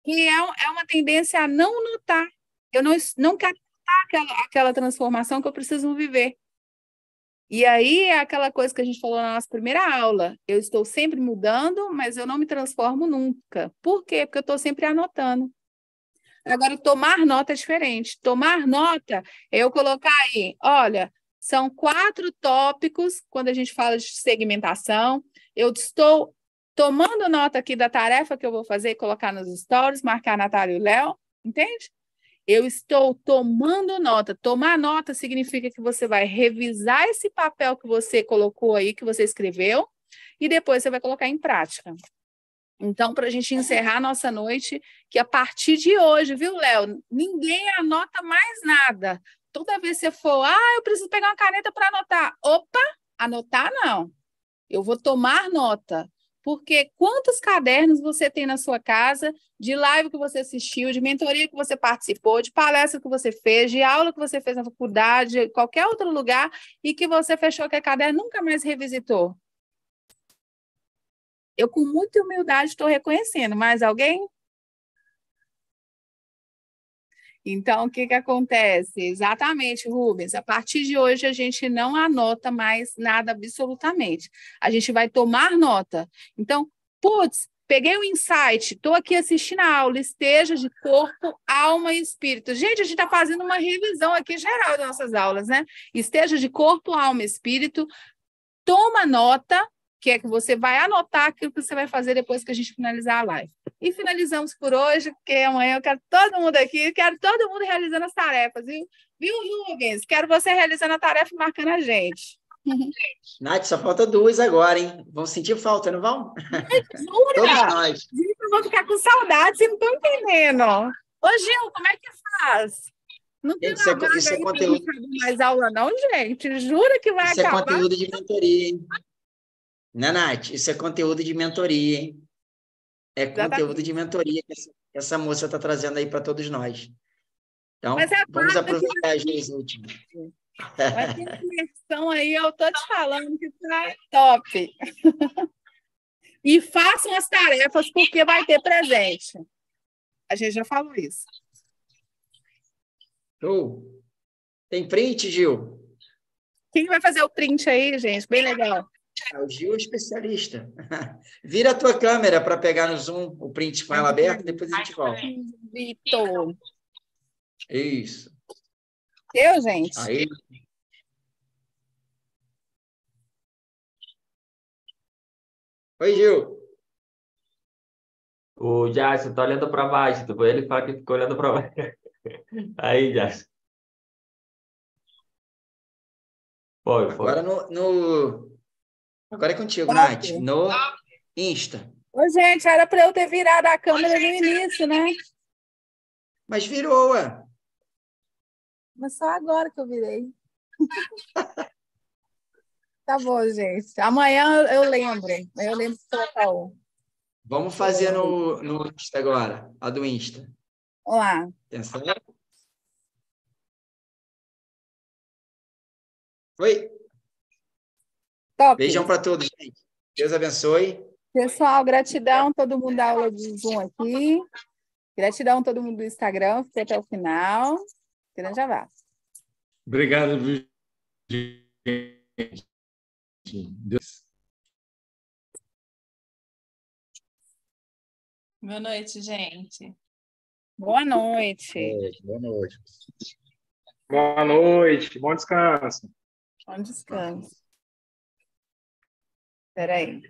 S1: Que é uma tendência a não notar. Eu não quero notar aquela transformação que eu preciso viver. E aí é aquela coisa que a gente falou na nossa primeira aula. Eu estou sempre mudando, mas eu não me transformo nunca. Por quê? Porque eu estou sempre anotando. Agora, tomar nota é diferente. Tomar nota é eu colocar aí, olha, são 4 tópicos quando a gente fala de segmentação. Eu estou tomando nota aqui da tarefa que eu vou fazer, colocar nos stories, marcar a Natália e o Léo, entende? Eu estou tomando nota. Tomar nota significa que você vai revisar esse papel que você colocou aí, que você escreveu, e depois você vai colocar em prática. Então, para a gente encerrar a nossa noite, que a partir de hoje, viu, Léo? Ninguém anota mais nada. Toda vez que você for, eu preciso pegar uma caneta para anotar. Opa, anotar não. Eu vou tomar nota. Porque quantos cadernos você tem na sua casa, de live que você assistiu, de mentoria que você participou, de palestra que você fez, de aula que você fez na faculdade, qualquer outro lugar, e que você fechou aquele caderno e nunca mais revisitou? Eu, com muita humildade, estou reconhecendo. Mais alguém? Então, o que acontece? Exatamente, Rubens. A partir de hoje, a gente não anota mais nada absolutamente. A gente vai tomar nota. Então, putz, peguei o insight, estou aqui assistindo a aula, esteja de corpo, alma e espírito. Gente, a gente está fazendo uma revisão aqui geral das nossas aulas, né? Esteja de corpo, alma e espírito. Toma nota, que é que você vai anotar aquilo que você vai fazer depois que a gente finalizar a live. E finalizamos por hoje, porque amanhã eu quero todo mundo aqui, quero todo mundo realizando as tarefas, viu? Viu, Rubens? Quero você realizando a tarefa e marcando a gente.
S2: Nath, só falta 2 agora, hein? Vão sentir falta, não vão?
S1: Jura?
S2: Todos nós.
S1: Gente, eu vou ficar com saudade, vocês não estão entendendo. Ô, Gil, como é que faz? Não tem
S2: Gente,
S1: uma vaga
S2: isso é
S1: aí para
S2: conteúdo,
S1: não fazer mais aula, não, gente? Jura que vai
S2: isso é
S1: acabar?
S2: conteúdo de mentoria, hein? Né, Nath? Isso é conteúdo de mentoria, hein? É conteúdo de mentoria que essa moça está trazendo aí para todos nós.
S1: Mas
S2: Então,
S1: é a
S2: vamos
S1: quarta que
S2: aproveitar as 2 últimas.
S1: vai ter imersão aí, eu tô te falando que tá top. E façam as tarefas, porque vai ter presente. A gente já falou isso.
S2: Show. Tem print, Gil?
S1: Quem vai fazer o print aí, gente? Bem legal.
S2: O Gil é especialista. Vira a tua câmera para pegar no Zoom o print com ela aberta, depois a gente volta.
S1: Vitor.
S2: Isso.
S1: Eu, gente?
S2: Aí. Oi, Gil.
S6: O Jackson tá olhando para baixo, depois ele fala que ficou olhando para baixo. Aí, Jackson. Foi.
S2: Agora Agora é contigo, Nath. No Insta.
S1: Ô, gente, era para eu ter virado a câmera no início, né?
S2: Mas virou, ué.
S1: Mas só agora que eu virei. Tá bom, gente. Amanhã eu lembro. Eu lembro de colocar o.
S2: Vamos fazer no Insta agora, a do Insta.
S1: Vamos lá.
S2: Atenção. Oi.
S1: Top.
S2: Beijão para todos, gente. Deus abençoe.
S1: Pessoal, gratidão todo mundo da aula de Zoom aqui. Gratidão todo mundo do Instagram, fiquei até o final. Grande abraço.
S7: Obrigado, gente. Deus.
S1: Boa noite, gente. Boa noite.
S5: Boa noite.
S8: Boa noite, bom descanso.
S1: Bom descanso. Espera aí.